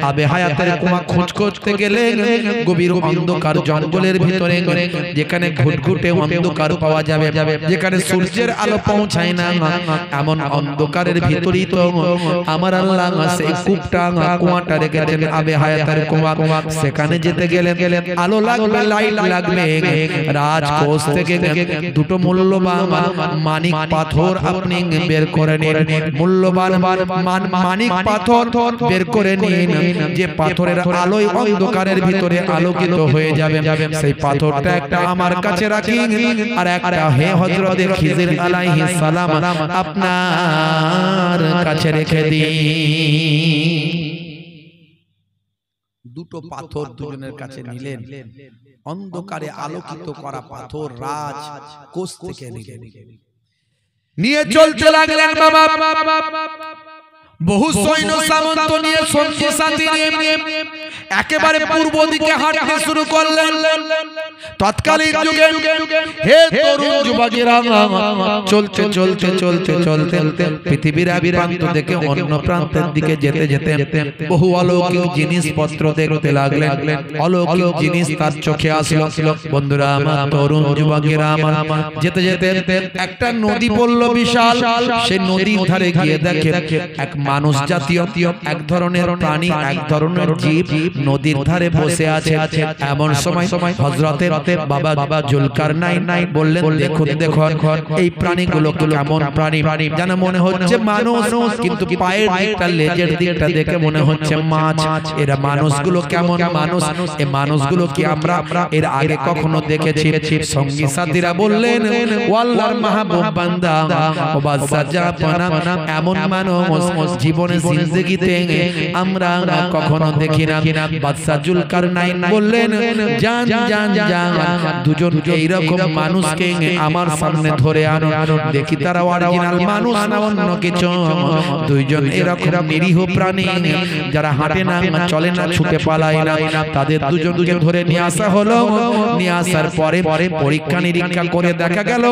আবে হায়াতের কুয়া খোঁজ করতে গেলে গভীর অন্ধকার জঙ্গলের ভিতরে, যেখানে ঘুটঘুটে অন্ধকার পাওয়া যাবে, যেখানে সূর্যের আলো পৌঁছায় না, এমন অন্ধকারের ভিতরেই তো আমার আল্লাহ সেই কূপটা, কুয়াটা রেখেছেন, আবে হায়াতের কুয়া। সেখানে যেতে গেলে আলো লাগবে, লাইট লাগবে। রাজকোষ থেকে দুটো মূল্যবান মানিক পাথর আপনি বের করে নিন, মূল্যবান মানিক পাথর বের করে নিন, যে পাথরের আলোয় অন্ধকারের ভিতরে আলোকিত হয়ে যাবে। সেই পাথরটা একটা আমার কাছে রাখেন, আর একটা হে হযরতে খিজির আলাইহিস সালাম আপনার কাছে রেখে দিন। দুটো পাথর দুজনের কাছে নিলেন, অন্ধকারে আলোকিত করা পাথর রাজ কোষ থেকে নিয়ে চলতে লাগলেন। বাবা, বহু সৈন্য সামন্ত নিয়ে সঙ্গী সাথী নিয়ে একেবারে পূর্ব দিকে হাঁটতে শুরু করলেন। তৎকালীন যুগে হে তরুণ যুবকেরা, চলতে চলতে চলতে চলতে পৃথিবীর এক প্রান্ত থেকে অন্য প্রান্তের দিকে যেতে যেতে বহু অলৌকিক জিনিসপত্র দেখতে লাগলেন। অলৌকিক জিনিস তার চোখে আসলো। বন্ধুরা আমার, তরুণ যুবকেরা আমার, যেতে যেতে একটা নদী পড়ল বিশাল। সেই নদীর ধারে গিয়ে দেখে এক মানুষ জাতীয় এক ধরনের প্রাণী, এক ধরনের জীব নদীর ধারে বসে আছে। এমন সময় হযরতের বাবা জুলকারনাইন বললেন, দেখুন দেখুন এই প্রাণীগুলো কেমন প্রাণী, যেন মনে হচ্ছে মানুষ, কিন্তু পায়ের দিকটা লেজের দিকটা দেখে মনে হচ্ছে মাছ। এরা মানুষগুলো কেমন মানুষ? এই মানুষগুলো কি আমরা এর আগে কখনো দেখেছি? সঙ্গী সাথীরা বললেন, ও আল্লাহর মাহবুব বান্দা ও বাদশা জাপানা, এমন মানুষ জীবনে জিন্দেগিতে আমরা কখনো দেখি না। বাদশা জুলকারনাইন বললেন, জান জান জান, দুজন এইরকম মানুষকে আমার সামনে ধরে আনো, দেখি তারা অরিজিনাল মানুষ না অন্য কিছু। দুইজন এরকম নিরীহ প্রাণী যারা হাঁটে না, চলে না, ছুটে পালায় না, তাদের দুজনকে ধরে নিয়ে আসা হলো। নিয়ে আসার পরে পরীক্ষা নিরীক্ষা করে দেখা গেল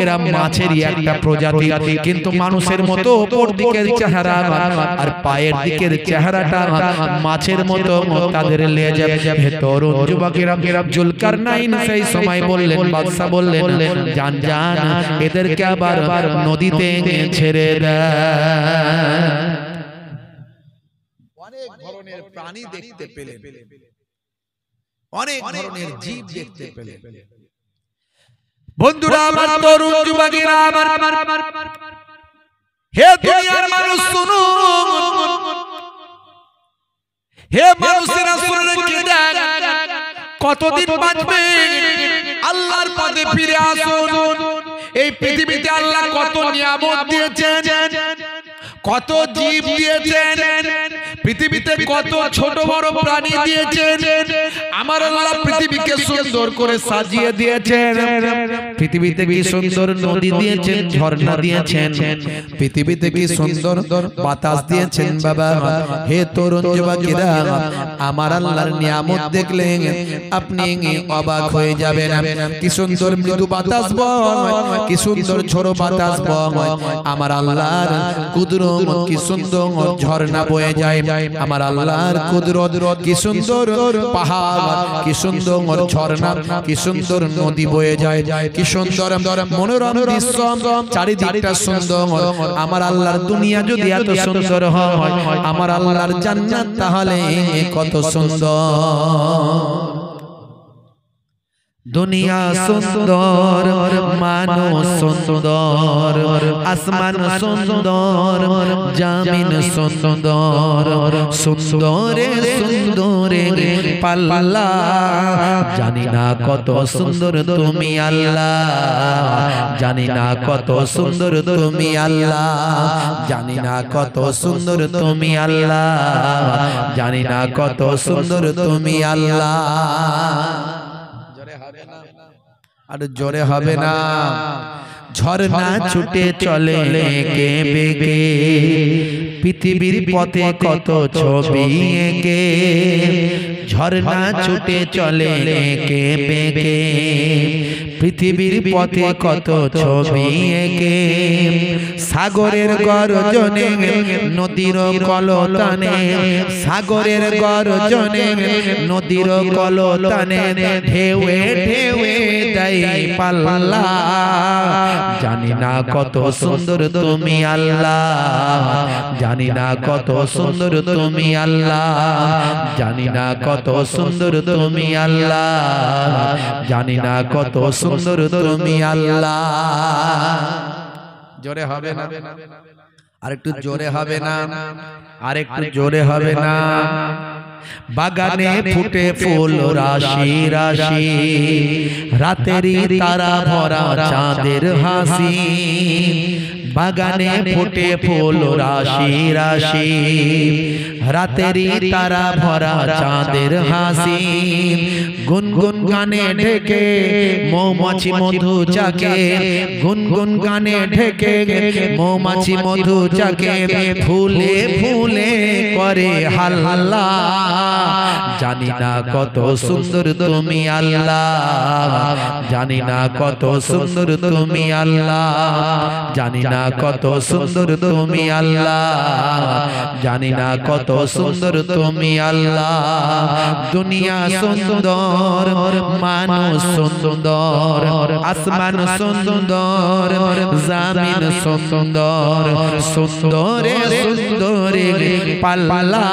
এরা মাছেরই একটা প্রজাতি, কিন্তু মানুষের মতো উপর দিকের চেহারা আর পায়ের দিকের চেহারাটা মাছের মতো। তাদের লেজে তরুণ যুবকেরা জুলকারনাইন সেই সময় বললেন, বাদশা বললেন, জান জান এদেরকে আবার নদীতে ছেড়ে দেয়। অনেক ধরনের প্রাণী দেখতে পেলেন, অনেক ধরনের জীব দেখতে পেলেন। বন্ধুরা আমার, তরুণ যুবকেরা আমার, হে দুনিয়ার মানুষ শুনুন, হে মানুষেরা শুনে রেখে দেন, কতদিন বাঁচবে? আল্লাহর পথে ফিরে আসুন। এই পৃথিবীতে আল্লাহ কত নিয়ামত দিয়েছেন, কত জীব দিয়েছেন, পৃথিবীতে কত ছোট বড় প্রাণী দিয়েছেন। আমার আল্লাহ পৃথিবীকে সুন্দর করে সাজিয়ে দিয়েছেন। পৃথিবীতে কি সুন্দর নদী দিয়েছেন, ঝর্ণা দিয়েছেন, পৃথিবীতে কি সুন্দর বাতাস দিয়েছেন। বাবা, হে তরুণ যুবকেরা, আমার আল্লাহর নিয়ামত দেখলে আপনি অবাক হয়ে যাবেন। কি সুন্দর মৃদু বাতাস বয়, কি সুন্দর ঝোড়ো বাতাস বয়। আমার আল্লাহর কুদরত কি সুন্দর ঝর্ণা বয়ে যায়। আমার আল্লাহর কুদরত কি সুন্দর পাহাড়, কি সুন্দর ঝর্ণা, কি সুন্দর নদী বয়ে যায়, কি সুন্দর মনোরম দৃশ্য, চারিদিকটা সুন্দর। আমার আল্লাহর দুনিয়া যদি এত সুন্দর হয়, আমার আল্লাহর জান্নাত তাহলে কত সুন্দর। দুনিয়া সুন্দর, মানুষ সুন্দর, আসমান সুন্দর, জমিন সুন্দর, সুন্দরে সুন্দরে পাল্লা। জানি না কত সুন্দর তুমি আল্লাহ, জানি না কত সুন্দর তুমি আল্লাহ, জানি না কত সুন্দর তুমি আল্লাহ, জানি না কত সুন্দর তুমি আল্লাহ। আর জোরে হবে না। ঝর্ণা ছুটে চলে কে বেগে, পৃথিবীর পথে কত ছবি এঁকে। ঝর্ণা ছুটে চলে কে বেগে, পৃথিবীর পথে কত ছবি এঁকে। সাগরের গর্জনে, নদীর কলতানে, সাগরের গর্জনে, নদীর কলতানে, ঢেউয়ে ঢেউয়ে দেয় পাল্লা। জানি না কত সুন্দর তুমি আল্লাহ, জানি না কত সুন্দর তুমি আল্লাহ, জানি না কত সুন্দর তুমি আল্লাহ, জানি না কত সুন্দর তুমি আল্লাহ। জোরে হবে না? আরেকটু জোরে হবে না? আরেকটু জোরে হবে না? বাগানে ফুটে ফুল রাশি রাশি, রাতেরই তারা ভরা চাঁদের হাসি। বাগানে ফুটে ফুল রাশি রাশি, রাতেরই তারা ভরা চাঁদের হাসি। গুনগুন গানে ঢেকে মৌমাছি মধু চাকে, গুনগুন গানে ঢেকে মৌমাছি মধু চাকে। ফুলে ফুলে করে হাল্লা, জানি না কত সুন্দর তুমি আল্লাহ, জানি না কত সুন্দর তুমি আল্লাহ, জানি না কত সুন্দর তুমি আল্লাহ, জানি না কত সুন্দর তুমি আল্লাহ। দুনিয়া সুন্দর, মানুষ সুন্দর, আসমান সুন্দর, জামিন সুন্দর, সুন্দরে সুন্দরে পাল্লা।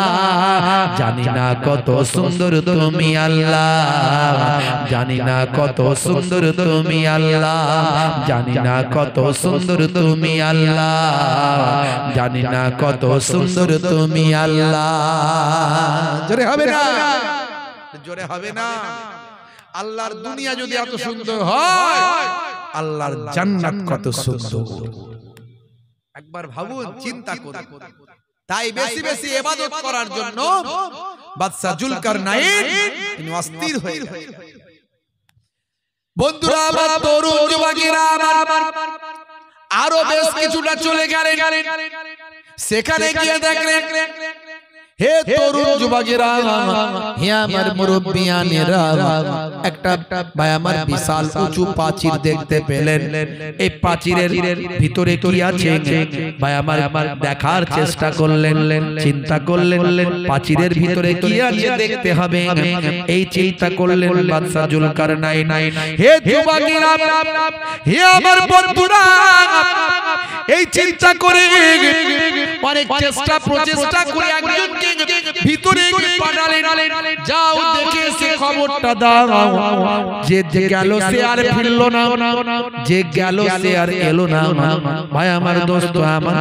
জানি না কত সুন্দর তুমি আল্লাহ, জানি না কত সুন্দর তুমি আল্লাহ, জানি না কত সুন্দর তুমি আল্লাহ, জানি না কত সুন্দর তুমি আল্লাহ। জোরে হবে না, জোরে হবে না। আল্লাহর দুনিয়া যদি এত সুন্দর হয়, আল্লাহর জান্নাত কত সুন্দর। একবার ভাবুন, চিন্তা করুন। তাই বেশি বেশি ইবাদত করার জন্য বাদশা জুলকারনাইন তিনি অস্থির হয়ে গেলেন। বন্ধুরা আমার, তরুণ যুবকেরা আমার, আরো বেশ কিছুটা চলে গেলেন। সেখানে গিয়ে দেখলেন, হে তরুণ যুবকেরা, হে আমার মুরব্বিয়ানেরা, একটা ভাই আমার বিশাল উঁচু প্রাচীর দেখতে পেলেন। এই প্রাচীরের ভিতরে কি আছে ভাই আমার দেখার চেষ্টা করলেন, চিন্তা করলেন প্রাচীরের ভিতরে কি আছে দেখতে হবে। এই চিন্তা করলেন বাদশা জুলকারনাইন। হে যুবকেরা, হে আমার বন্ধুরা, এই চিন্তা করে অনেক চেষ্টা প্রচেষ্টা করে একজনকে ভিতরে পাঠালেন, যাও দেখে সে খবরটা দাও। যে গেল সে আর ফিরলো না, যে গেল সে আর এলো না। ভাই আমার দোস্ত আমার,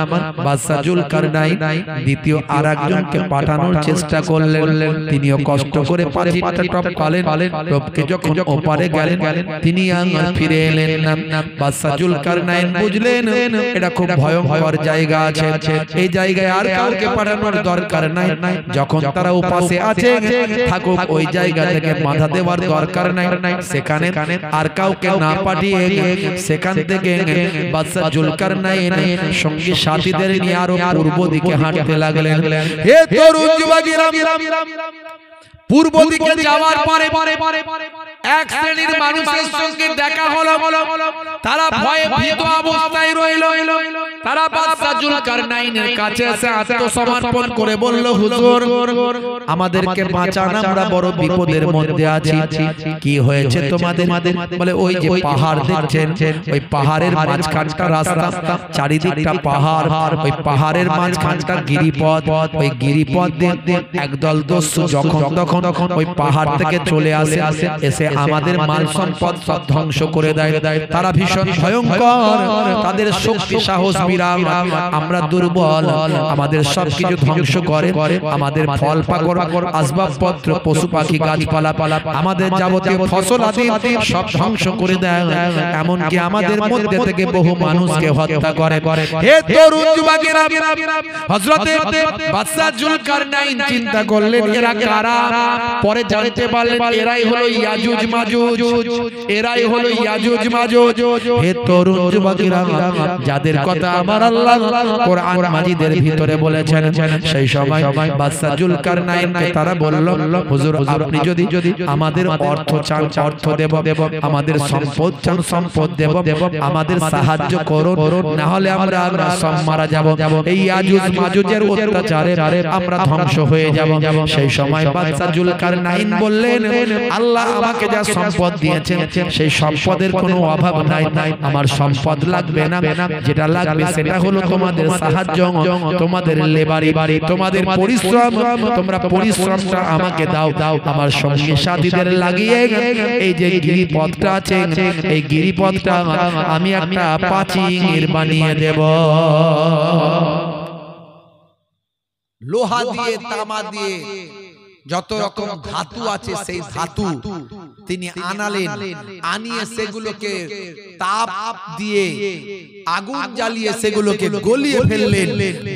বাদশা জুলকারনাইন দ্বিতীয় আর একজনকে পাঠানোর চেষ্টা করলেন। তিনিও কষ্ট করে প্রাচীরটা টপকালেন, টপকে যখন ওপারে গেলেন তিনি আর ফিরে এলেন না। বাদশা জুলকারনাইন বুঝলেন এটা খুব ভয়ঙ্কর জায়গা আছে, এই জায়গায় আর কাউকে পাঠানোর দরকার নাই। যখন তারা উপাসে আছে থাকুক, ওই জায়গা থেকে বাধা দেওয়ার দরকার নাই। সেখানে আর কাউকে না পাঠিয়ে সেখান থেকে বাদশা জুলকারনাইন সঙ্গী সাথীদের নিয়ে আরো পূর্ব দিকে হাঁটতে লাগলেন। হে তরুণ যুবকেরা, পূর্ব দিকে যাওয়ার পরে এক শ্রেণীর মানুষের সঙ্গে দেখা হলো। তারা ভয়ে ভীত অবস্থায় রইল। তারা বাদশা জুলকারনাইনের কাছে এসে আত্মসমর্পণ করে বলল, হুজুর আমাদেরকে বাঁচান, আমরা বড় বিপদের মধ্যে আছি। কি হয়েছে তোমাদের? বলে ওই যে পাহাড় দেখছেন, ওই পাহাড়ের মাঝখানটা রাস্তা, চারিদিকটা পাহাড়, ওই পাহাড়ের মাঝখানটা গিরিপথ। ওই গিরিপথ দিয়ে একদল দস্যু যখন তখন ওই পাহাড় থেকে চলে আসে, এসে আমাদের মাল সম্পদ সব ধ্বংস করে দেয়। তারা ভীষণ ভয়ঙ্কর, তাদের শক্তি সাহস বিরাম, আমরা দুর্বল, আমাদের সবকিছু ধ্বংস করে, আমাদের ফল পাকড়, আসবাবপত্র, পশু পাখি, গাছপালা, আমাদের যাবতীয় ফসল আদি সব ধ্বংস করে দেয়। এমনকি আমাদের মধ্যে থেকে বহু মানুষকে হত্যা করে। হে তরুণ যুবকেরা, হযরতে বাদশা জুলকারনাইন চিন্তা করলেন এরা কারা। পরে জানতে পারলেন এরাই হলো ইয়াজুজ মাজুজ, এরাই হলো ইয়াজুজ মাজুজ। হে তরুণ যুবকেরা, যাদের কথা আমার আল্লাহ কোরআন মাজিদের ভিতরে বলেছেন, সেই সময় বাদশা জুলকারনাইনকে তারা বলল, হুজুর আপনি যদি আমাদের অর্থ চান অর্থ দেব, আমাদের সম্পদ চান সম্পদ দেব, আমাদের সাহায্য করুন, না হলে আমরা সব মারা যাব। এই ইয়াজুজ মাজুজের অত্যাচারে আমরা ধ্বংস হয়ে যাব। সেই সময় বাদশা জুলকারনাইন বললেন, আল্লাহ আমাকে যা সম্পদ দিয়েছেন সেই সম্পদের কোনো অভাব নাই, আমার সম্পদ লাগবে না। যেটা লাগবে সেটা হলো তোমাদের সাহায্য, তোমাদের লেবারি, তোমাদের পরিশ্রম। তোমরা পরিশ্রমটা আমাকে দাও, আমার সঙ্গী সাথীদের লাগিয়ে এই যে গিরিপথটা আছে, এই গিরিপথটা আমি একটা প্রাচীর বানিয়ে দেব। লোহা দিয়ে, তামা দিয়ে, যত রকম ধাতু আছে সেই ধাতু তিনি আনালেন, আনিয়ে সেগুলোকে তাপ দিয়ে আগুন জ্বালিয়ে সেগুলোকে গলিয়ে ফেললেন।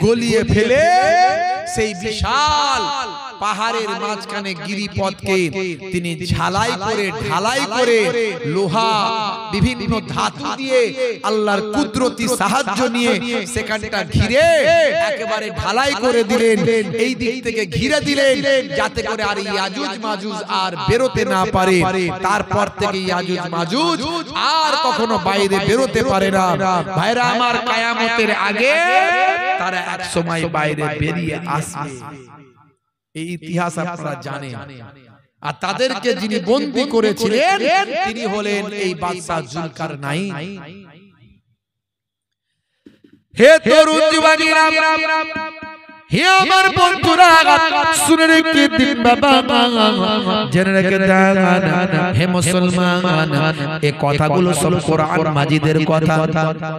গলিয়ে ফেলে সেই বিশাল পাহাড়ের মাঝখানে গিরিপথকে তিনি ঝালাই করে ঢালাই করে লোহা বিভিন্ন ধাতু দিয়ে আল্লাহর কুদরতি সাহায্য নিয়ে সেখানটা ঘিরে একেবারে ঢালাই করে দিলেন। এই দিক থেকে ঘিরে দিলেন যাতে করে আর ইয়াজুজ মাজুজ আর বেরোতে না পারে। তারপর থেকে ইয়াজুজ মাজুজ আর কখনো বাইরে বেরোতে পারে না। ভাইরা আমার, কিয়ামতের আগে তারা এক সময় বাইরে বেরিয়ে আসবে। এই ইতিহাস আপনারা জানেন। আর তাদেরকে যিনি বন্দী করেছিলেন তিনি হলেন এই বাদশা জুলকারনাইন। হে তরুণ যুবকেরা, হে আমার বন্ধুরা, শুনে রেখে দিন বাবা, জেনে রেখে দেন হে মুসলমান, এই কথাগুলো সব কোরআন মাজিদের কথা।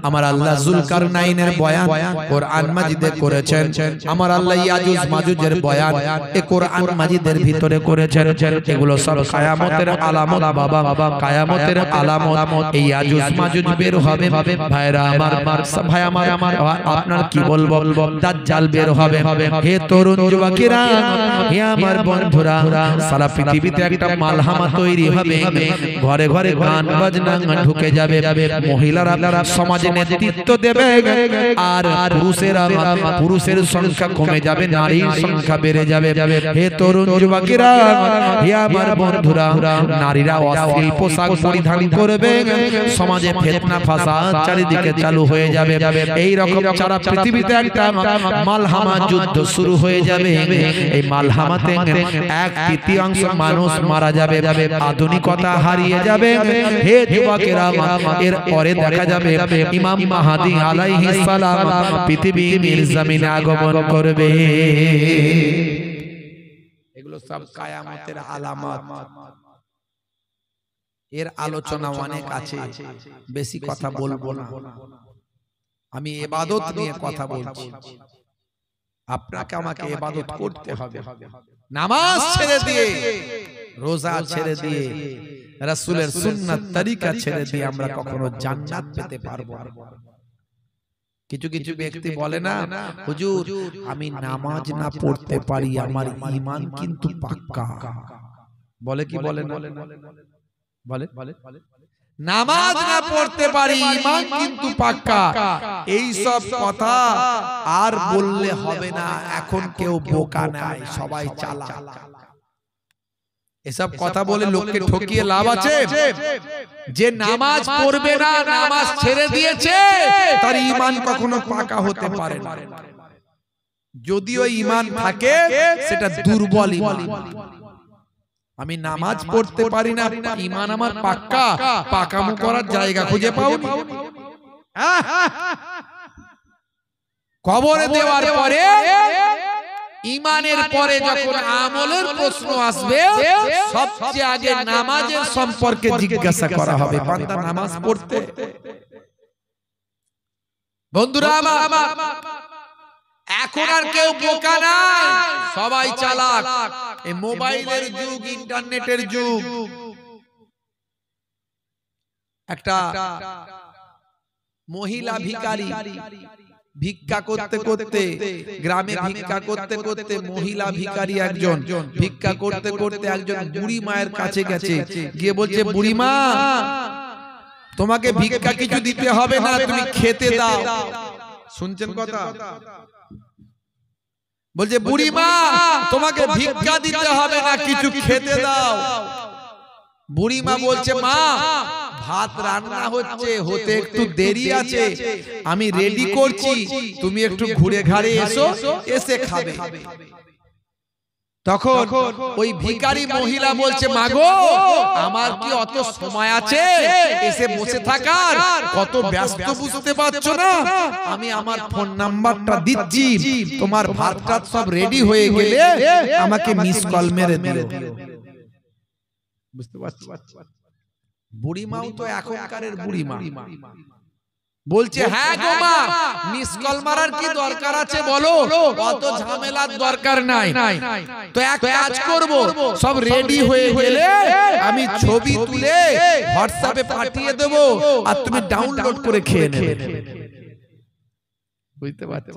আমার আল্লাহ জুলকারনাইনের বয়ান কোরআন মাজিদে করেছেন। আমার আল্লাহ ইয়াজুজ মাজুজের বয়ান এই কোরআন মাজিদের ভিতরে করেছেন। এগুলো সব কিয়ামতের আলামত বাবা, কিয়ামতের আলামত। এই ইয়াজুজ মাজুজ বের হবে ভাইরা আমার, ভাই আমার, আপনার কি বলবো, দাজ্জাল বের হবে। হে তরুণ যুবকেরা, হে আমার বন্ধুরা, সারা পৃথিবীতে একটা মালহামা তৈরি হবে। ঘরে ঘরে গান বাজনা ঢুকে যাবে, মহিলারা সমাজে নেতৃত্ব দেবে, আর পুরুষের সংখ্যা কমে যাবে, নারীর সংখ্যা বেড়ে যাবে। হে তরুণ যুবকেরা, হে আমার বন্ধুরা, নারীরা অশ্লীল পোশাক পরিধান করবে, সমাজে ফিতনা ফাসাদ চারিদিকে চালু হয়ে যাবে। এই রকম সারা পৃথিবীতে একটা মালহামা যুদ্ধ শুরু হয়ে যাবে। এই মালহামাতে 1/3 মানুষ মারা যাবে, আধুনিকতা হারিয়ে যাবে। হে যুবকেরা, এর পরে দেখা যাবে ইমাম মাহদী আলাইহিস সালাম পৃথিবীর জমিনে আগমন করবে। এগুলো সব কিয়ামতের আলামত। এর আলোচনা অনেক আছে, বেশি কথা বলবো না। আমি ইবাদত নিয়ে কথা বলছি। আপনাকে আমাকে ইবাদত করতে হবে। নামাজ ছেড়ে দিয়ে, রোজা ছেড়ে দিয়ে, রাসূলের সুন্নাত তরিকা ছেড়ে দিয়ে আমরা কখনো জান্নাত পেতে পারবো না। কিছু কিছু ব্যক্তি বলে না, হুজুর আমি নামাজ না পড়তে পারি, আমার ঈমান কিন্তু পাক্কা। বলে কি বলে না? বলে নামাজ না পড়তে পারি, ঈমান কিন্তু পাক্কা। এই সব কথা আর বললে হবে না। এখন কেউ বোকা নাই, সবাই চালাক। এসব কথা বলে লোককে ঠকিয়ে লাভ আছে? যে নামাজ পড়বে না, নামাজ ছেড়ে দিয়েছে, তার ঈমান কখনো পাকা হতে পারে না। যদিও ঈমান থাকে, সেটা দুর্বল ঈমান। আমি নামাজ পড়তে পারি না, ঈমান আমার পাক্কা, পাকামো করার জায়গা খুঁজে পাওনি। কবরে দেওয়ার পরে, ঈমানের পরে যখন আমলের প্রশ্ন আসবে, সবচেয়ে আগে নামাজের সম্পর্কে জিজ্ঞাসা করা হবে। বান্দা নামাজ পড়তে? বন্ধুরা আমার, এখন আর কেউ বোকা না, সবাই চালাক। এই মোবাইলের যুগ, ইন্টারনেটের যুগ। একটা মহিলা ভিখারি ভিক্ষা করতে করতে, গ্রামে ভিক্ষা করতে করতে, মহিলা ভিখারি একজন ভিক্ষা করতে করতে একজন বুড়ি মায়ের কাছে গেছে, গিয়ে বলছে, বুড়ি মা, তোমাকে ভিক্ষা কিছু দিতে হবে না, তুমি খেতে দাও। শুনছেন কথা? বলছে, বুড়ি মা, তোমাকে ভিক্ষা দিতে হবে না, কিছু খেতে দাও। বুড়ি মা বলছে, মা, ভাত রান্না হচ্ছে, হতে একটু দেরি আছে, আমি রেডি করছি, তুমি একটু ঘুরে ঘাড়ে এসো, এসে খাবে। তখন ওই ভিখারি মহিলা বলছে, মাগো, আমার কি অত সময় আছে এসে বসে থাকার? কত ব্যস্ত বুঝতে পারছো না? আমি আমার ফোন নাম্বারটা দিচ্ছি, তোমার ভাতটা সব রেডি হয়ে গেলে আমাকে মিস কল মেরে দিও। বুঝতে পারছো? বুড়িমাও তো এখনকারের বুড়িমা। বলছে, হ্যাঁ গো মা, মিস কল মারার কি দরকার আছে বলো, অত ঝামেলার দরকার নাই। তো এক কাজ করব, সব রেডি হয়ে গেলে আমি ছবি তুলে হোয়াটসঅ্যাপে পাঠিয়ে দেব, আর তুমি ডাউনলোড করে খেয়ে নেবে। বুঝতে পারছো?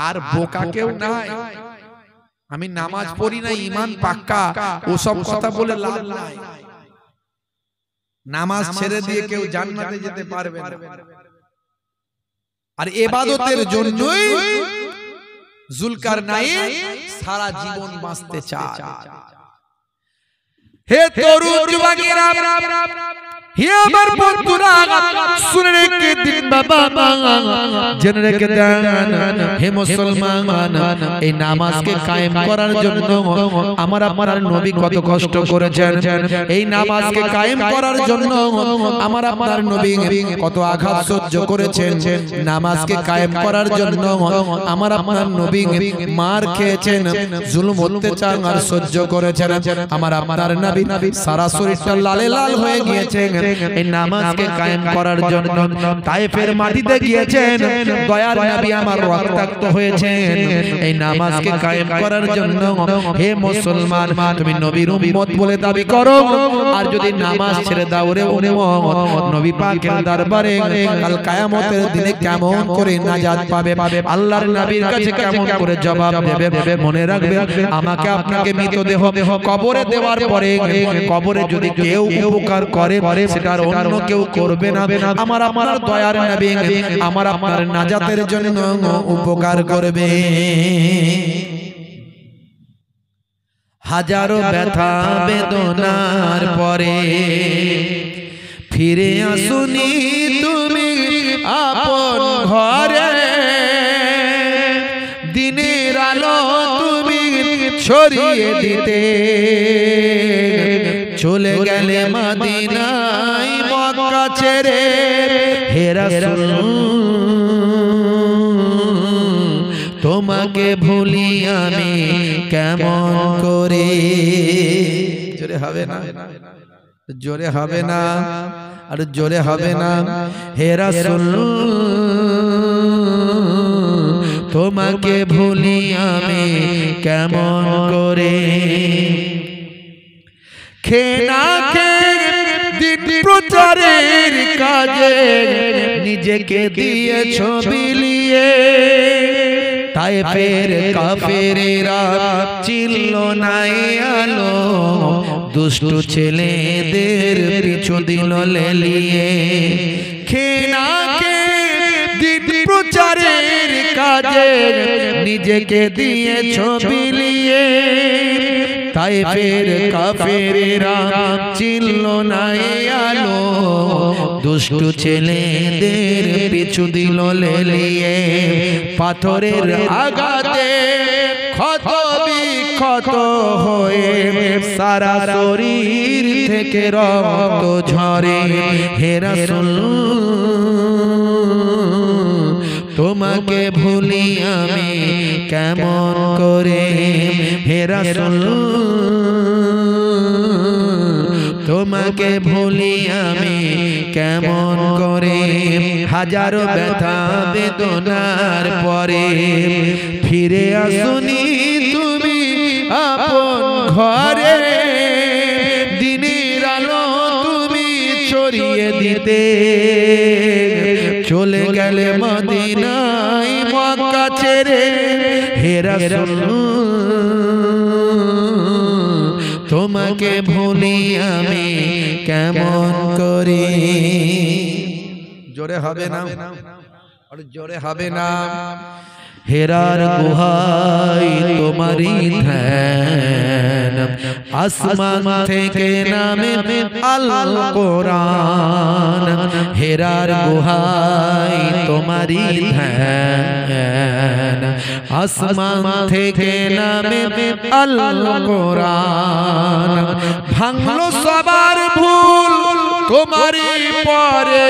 আর বোকা কেউ নাই। আমি নামাজ পড়ি না, ঈমান পাক্কা, ওসব কথা বলে লাভ নাই। নামাজ ছেড়ে দিয়ে কেউ জান্নাতে যেতে পারবে না। আর ইবাদতের জন্যই জুলকারনাইন সারা জীবন বাঁচতে চায়। হে তরুণ যুবকেরা, হে আমার বন্ধুরা শুনে রেখে দিন বাবা জেনে রেখে দেন হে মুসলমান এই নামাজকে কায়েম করার জন্য আমার আপনার নবী কত কষ্ট করেছেন এই নামাজকে কায়েম করার জন্য আমার আপনার নবী কত আঘাত সহ্য করেছেন নামাজকে কায়েম করার জন্য আমার আপনার নবী মার খেয়েছেন জুলুম অত্যাচার আর সহ্য করেছেন আমার আপনার নবী সারা শরীরটা লালে লাল হয়ে গিয়েছে এই নামাজকে কায়েম করার জন্য তায়েফের মাটিতে গিয়েছেন দয়ার নবী আমার রক্তাক্ত হয়েছেন এই নামাজকে কায়েম করার জন্য হে মুসলমান তুমি নবীর উম্মত বলে দাবি করো আর যদি নামাজ ছেড়ে দাও রে উম্মত নবী পাকের দরবারে কাল কিয়ামতের দিনে কেমন করে নাজাত পাবে আল্লাহর নবীর কাছে কেমন করে জবাব দেবে মনে রাখবে আমাকে আপনাকে মৃতদেহ কবরে দেওয়ার পরে কবরে যদি কেউ উপকার করে সেটা অন্য কেউ করবে না আমার আপনার দয়ার নবী আমার আপনার নাজাতের জন্য উপকার করবে হাজারো ব্যথা বেদনার পরে ফিরে আসুনি তুমি আপন ঘরে দিনের আলো তুমি ছড়িয়ে দিতে চলে গেলে মদিনায় মক্কা ছেড়ে হে রাসূল তোমাকে ভুলি আমি কেমন করে জোরে হবে না জোরে হবে না আর জোরে হবে না হে রাসূল তোমাকে ভুলি আমি কেমন করে খেনা দিন প্রচারের কাজে নিজেকে দিয়েছো বিলিয়ে তায়েফের কাফেরেরা চিল্ল নাই আলো দুষ্টু ছেলেদের পিছু দিল লেলিয়ে খেনাকে দিন প্রচারের কাজে নিজেকে দিয়েছো বিলিয়ে তায়েফের কাফেরেরা চিল্ল নাই আলো দুষ্টু ছেলেদের পিছু দিল লেলিয়ে পাথরের আঘাতে ক্ষত বিক্ষত হয়ে সারা শরীর থেকে রক্ত ঝরে হে রাসূল তোমাকে ভুলি আমি কেমন করে হে রাসূল তোমাকে ভুলি আমি কেমন করে হাজারো ব্যথা বেদনার পরে ফিরে আসুনি তুমি আপন ঘরে দিনের আলো তুমি ছড়িয়ে দিতে চলে গেলে মদিনায় মক্কা ছেড়ে হে রাসূল তোমাকে ভুলি আমি কেমন করে জোরে হবে না আর জোরে হবে না হেরার গুহায় তোমারি ধ্যান আসমান থেকে নামে আল কোরআন হেরার গুহায় তোমারি ধ্যান আসমান থেকে নামে আল কোরআন ভাঙলো সবার ভুল তোমারি পরে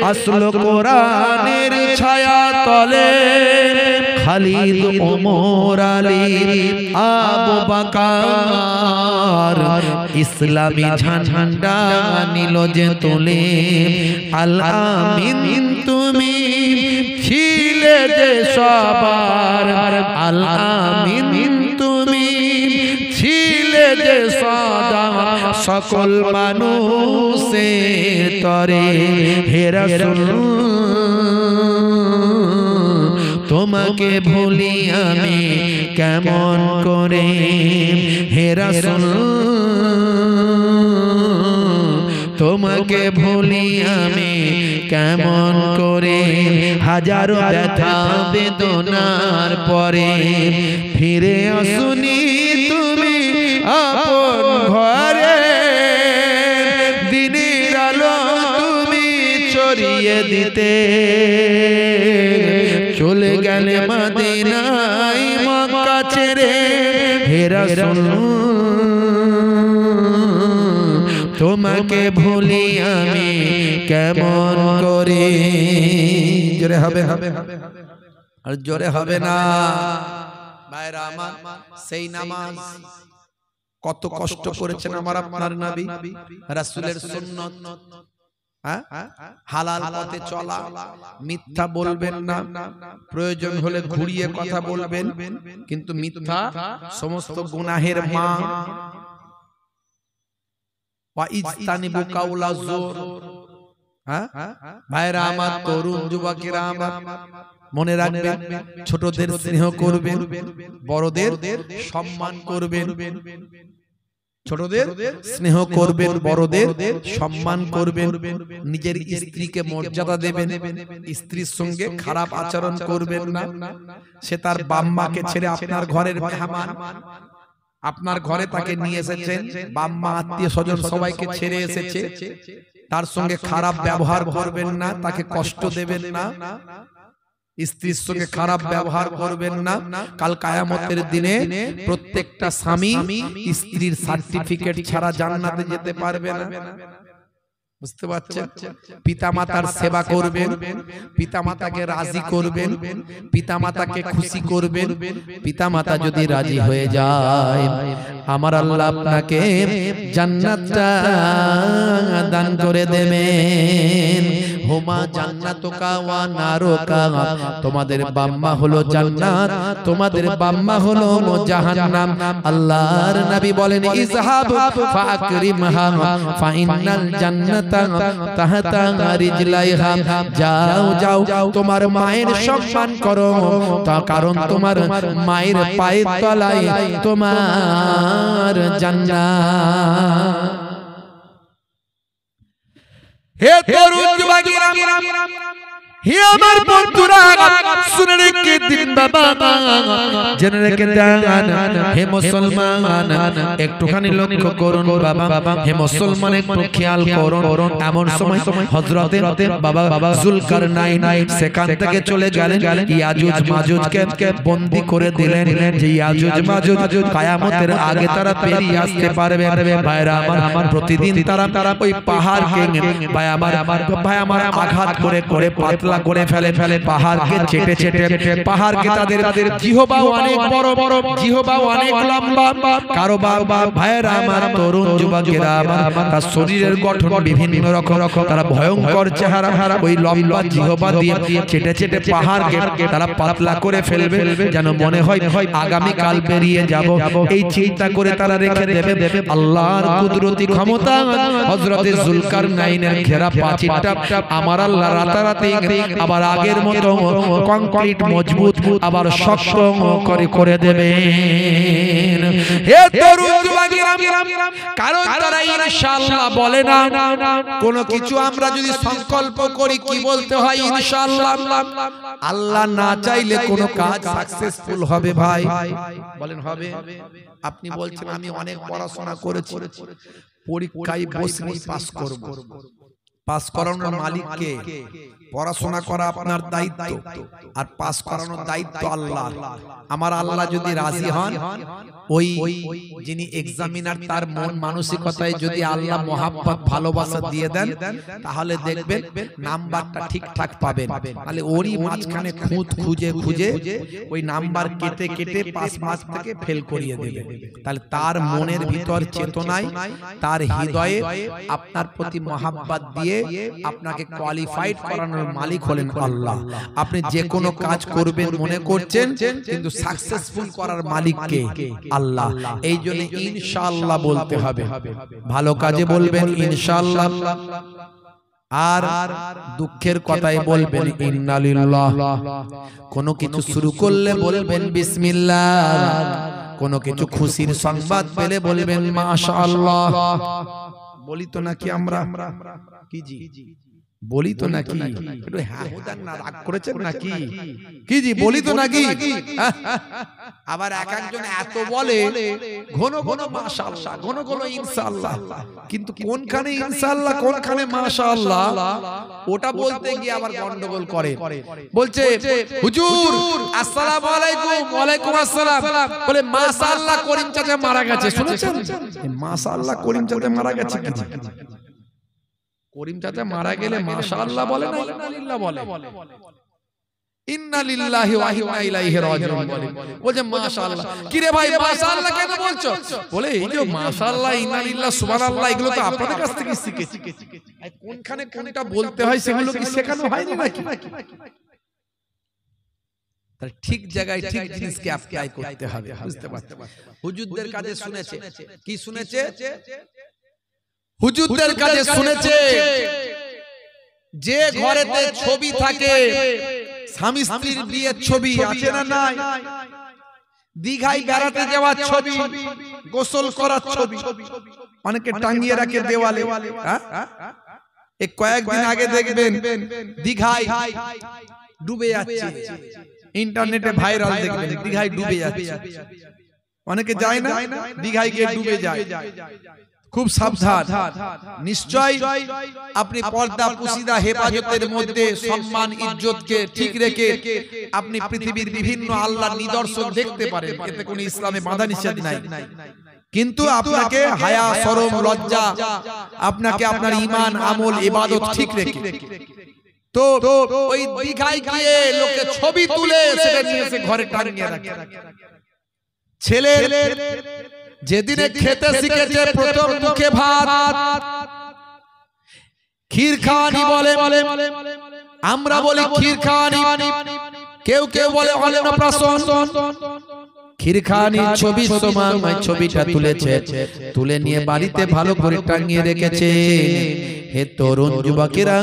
আসলো কোরআনের ছায়া তলে খালিদ ওমর আলী আবু বকর ইসলামী ঝান্ডা নিল যে তোলে আল আমিন তুমি ছিলে যে সবার আল আমিন তুমি ছিলে যে সদা সকল মানুষের তরে হে রাসূল তোমাকে ভুলি আমি কেমন করে হে রাসূল তোমাকে ভুলি আমি কেমন করে হাজারো ব্যথা বেদনার পরে ফিরে আসুনি তুমি আপন ঘরে দিনের দিতে চলে গেলে মদিনায় মক্কা ছেড়ে হে রাসূল তোমাকে ভুলি আমি কেমন করে। জোরে হবে আর জোরে হবে না ভাইরা আমার। সেই নামাজ কত কষ্ট করেছেন আমার আপনার নবী, রাসূলের সুন্নাত, হালাল পথে চলা, মিথ্যা বলবেন না, প্রয়োজন হলে ঘুরিয়ে কথা বলবেন, কিন্তু মিথ্যা সমস্ত গুনাহের মা। ওয়া ইজতানিবু কাউলা যুর। ভাইরা আমার, তরুণ যুবকেরা আমার, মনে রাখবেন ছোটদের স্নেহ করবেন, বড়দের সম্মান করবেন। ছোটদের স্নেহ করবেন, বড়দের সম্মান করবেন, নিজের স্ত্রীকে মর্যাদা দেবেন, স্ত্রীর সঙ্গে খারাপ আচরণ করবেন না। সে তার বাম্মাকে ছেড়ে আপনার ঘরের মেহমান, আপনার ঘরে তাকে নিয়ে এসেছেন, বাম্মা আত্মীয় স্বজন সবাইকে ছেড়ে এসেছে, তার সঙ্গে খারাপ ব্যবহার করবেন না, তাকে কষ্ট দেবেন না, স্ত্রীর সঙ্গে খারাপ ব্যবহার করবেন না। কাল কিয়ামতের দিনে প্রত্যেকটা স্বামী স্ত্রীর সার্টিফিকেট ছাড়া জান্নাতে যেতে পারবে না। বুঝতে পারছেন? পিতামাতার সেবা করবেন, পিতামাতাকে রাজি করবেন, পিতামাতাকে খুশি করবেন। পিতামাতা যদি রাজি হয়ে যায়, আমার আল্লাহ আপনাকে জান্নাতটা দান করে দেবেন। হুমা জান্নাতুকা ওয়া নারুকা, তোমাদের বাম্মা হলো জান্নাত, তোমাদের বাম্মা হলো জাহান্নাম। আল্লাহর নবী বলেন, ইযহাব ফাকরিমহা ফাইনাল জান্নাতা তাহতা রিজলাইহা। যাও যাও তোমার মায়ের সম্মান করো, তার কারণ তোমার মায়ের পায়ের তলায় তোমার জান্নাত। হে তরুণ যুবকেরা, হে আমার বন্ধুরা, শুনে রেখে দিন বাবা, জেনে রেখে দেন। হে মুসলমান, একটুখানি লক্ষ্য করুন বাবা, হে মুসলমান একটু খেয়াল করুন। এমন সময় হযরতে বাবা যুলকারনাইন সেখান থেকে চলে গেলেন, ইয়াজুজ মাজুজকে বন্দী করে দিলেন, যে ইয়াজুজ মাজুজ কিয়ামতের আগে তারা পেরিয়ে আসতে পারবে। ভাইরা আমার, প্রতিদিন তারা ওই পাহাড়কে ভাই আমার আঘাত করে করে পাতলা করে ফেলে, পাহাড়কে চেটে চেটে, পাহাড়কে তাদের জিহবা অনেক বড় বড়, জিহবা অনেক লম্বা। কারো বাবা ভাইরা আমার, তরুণ যুবকেরা আমার, তার শরীরের গঠন বিভিন্ন রকম, তারা ভয়ঙ্কর চেহারা, ওই লম্বা জিহবা দিয়ে চেটে চেটে পাহাড়কে তারা পাতলা করে ফেলবে, যেন মনে হয় আগামী কাল বেরিয়ে যাব। এই চিন্তা করে তারা রেখে দেবে। আল্লাহর কুদরতি ক্ষমতা, হযরতে যুলকারনাইনের ঘেরা প্রাচীরটা আমার আল্লাহ রাতারাতি আবার আগের মতো কংক্রিট মজবুত আবার শক্ত করে দেবেন। হে তরুণ যুবকেরা, কারণ তারা ইনশাআল্লাহ বলে না। কোন কিছু আমরা যদি সংকল্প করি, কি বলতে হয়? ইনশাআল্লাহ। আল্লাহ না চাইলে কোন কাজ সাকসেসফুল হবে ভাই? বলেন হবে? আপনি বলছেন আমি অনেক পড়াশোনা করেছি, পরীক্ষায় বসলেই পাস করব। পাস করানোর মালিক কে? পড়াশোনা করা আপনার দায়িত্ব, আর পাস করানোর দায়িত্ব আল্লাহ। আমার আল্লাহ যদি রাজি হন, ওই যিনি এক্সামিনার তার মন মানসিকতায় যদি আল্লাহ মোহাব্বত ভালোবাসা দিয়ে দেন, তাহলে দেখবেন নাম্বারটা ঠিকঠাক পাবেন। তাহলে ওরই মাঝখানে খুঁজে খুঁজে ওই নাম্বার কেটে কেটে পাস মার্ক থেকে ফেল করিয়ে দেবে। তাহলে তার মনের ভিতর চেতনায়, তার হৃদয়ে আপনার প্রতি মোহাব্বত দিয়ে আপনাকে কোয়ালিফাইড করানোর মালিক হলেন আল্লাহ। আপনি যে কোনো কাজ করবেন মনে করছেন, কিন্তু সাকসেসফুল করার মালিক কে? আল্লাহ। এই জন্য ইনশাআল্লাহ বলতে হবে। ভালো কাজে বলবেন ইনশাআল্লাহ, আর দুঃখের কথাই বলবেন ইন্নালিল্লাহ। কোনো কিছু শুরু করলে বলবেন বিসমিল্লাহ, কোনো কিছু খুশির সংবাদ পেলে বলবেন মাশাআল্লাহ। বলি তো নাকি আমরা? কি জি বলি তো নাকি একটু হ্যাঁ হুদান না রাগ করেছেন নাকি কি জি বলি তো নাকি আবার এক একজন এত বলে ঘন ঘন মাশাআল্লাহ ঘন ঘন ইনশাআল্লাহ কিন্তু কোনখানে ইনশাআল্লাহ কোনখানে মাশাআল্লাহ ওটা বলতে গিয়ে আবার গন্ডগোল করে বলছে হুজুর আসসালামু আলাইকুম ওয়া আলাইকুম আসসালাম বলে মাশাআল্লাহ করিম চাচা মারা গেছে শুনেছেন মাশাআল্লাহ করিম চাচা মারা গেছে কি করিম চাচা মারা গেলে মাশাআল্লাহ বলে না ইন্নালিল্লাহ বলে ইন্নালিল্লাহি ওয়া ইন্না ইলাইহি রাজিউন বলে বলে মাশাআল্লাহ কি রে ভাই মাশাআল্লাহ কেন বলছো বলে এই যে মাশাআল্লাহ ইন্নালিল্লাহ সুবহানাল্লাহ এগুলো তো আপনাদের কাছ থেকে শিখেছি কোনখানে কোনটা বলতে হয় সেগুলো কি শেখানো হয়নি নাকি তার ঠিক জায়গায় ঠিক জিনিসকে অ্যাপ্লাই করতে হবে বুঝতে পারছেন হুজুরদের কাছে শুনেছে কি শুনেছে হুজুরদের কাছে শুনেছে যে ঘরেতে ছবি থাকে স্বামী স্ত্রীর বিয়ের ছবি আছে না নাই দীঘায় বেড়াতে যাওয়ার ছবি গোসল করার ছবি অনেকে টাঙিয়ে রাখে দেওয়ালে এই কয়েকদিন আগে দেখবেন দীঘায় ডুবে যাচ্ছে ইন্টারনেটে ভাইরাল দেখবেন দীঘায় ডুবে যাচ্ছে অনেকে যায় না দীঘায় গিয়ে ডুবে যায় খুব সাবধান নিশ্চয় আপনি পর্দা পুশিদা হেফাজতের মধ্যে সম্মান ইজ্জতকে ঠিক রেখে আপনি পৃথিবীর বিভিন্ন আল্লাহর নিদর্শন দেখতে পারেন এতে কোনো ইসলামে বাধা নিষেধ নাই কিন্তু আপনাকে হায়া শরম লজ্জা আপনাকে আপনার ঈমান আমল ইবাদত ঠিক রেখে তো ওই দীঘায় গিয়ে লোকে ছবি তুলে সেটা নিয়ে এসে ঘরে টাঙিয়ে রাখে ছেলে যেদিনে খেতে শিখেছে প্রথম মুখে ভাত ক্ষীর খাওয়ানি বলে আমরা বলি ক্ষীর খাওয়ানি কেউ কেউ বলে অন্নপ্রাশন ক্ষীর খাওয়ানি ছবি সময় ছবিটা তুলেছে তুলে নিয়ে বাড়িতে ভালো করে টাঙিয়ে রেখেছে হে তরুণ যুবকেরা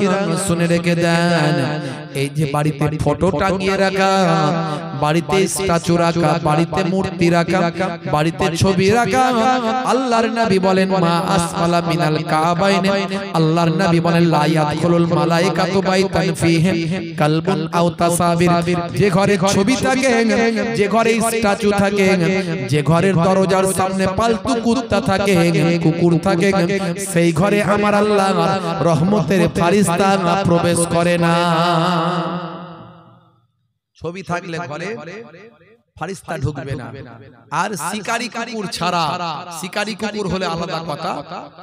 শুনে রেখে দেন এই যে বাড়িতে ফটো টাঙিয়ে রাখা বাড়িতে স্ট্যাচু রাখা বাড়িতে মূর্তি রাখা বাড়িতে ছবি রাখা আল্লাহর নবী বলেন মা আসফালা মিনাল কাবাইন আল্লাহর নবী বলেন লা ইয়াদখুলুল মালাইকাতু বাইতান ফীহি কালবুন আও তাসাবির যে ঘরে ছবি থাকে যে ঘরে স্ট্যাচু থাকে যে ঘরের দরজার সামনে পালতু কুত্তা থাকে কুকুর থাকে সেই ঘরে আমার আল্লাহ রহমতের ফেরেশতা প্রবেশ করে না ছবি থাকলে ঘরে ফেরেশতা ঢুকবে না আর শিকারী কুকুর ছাড়া শিকারী কুকুর হলে আলাদা কথা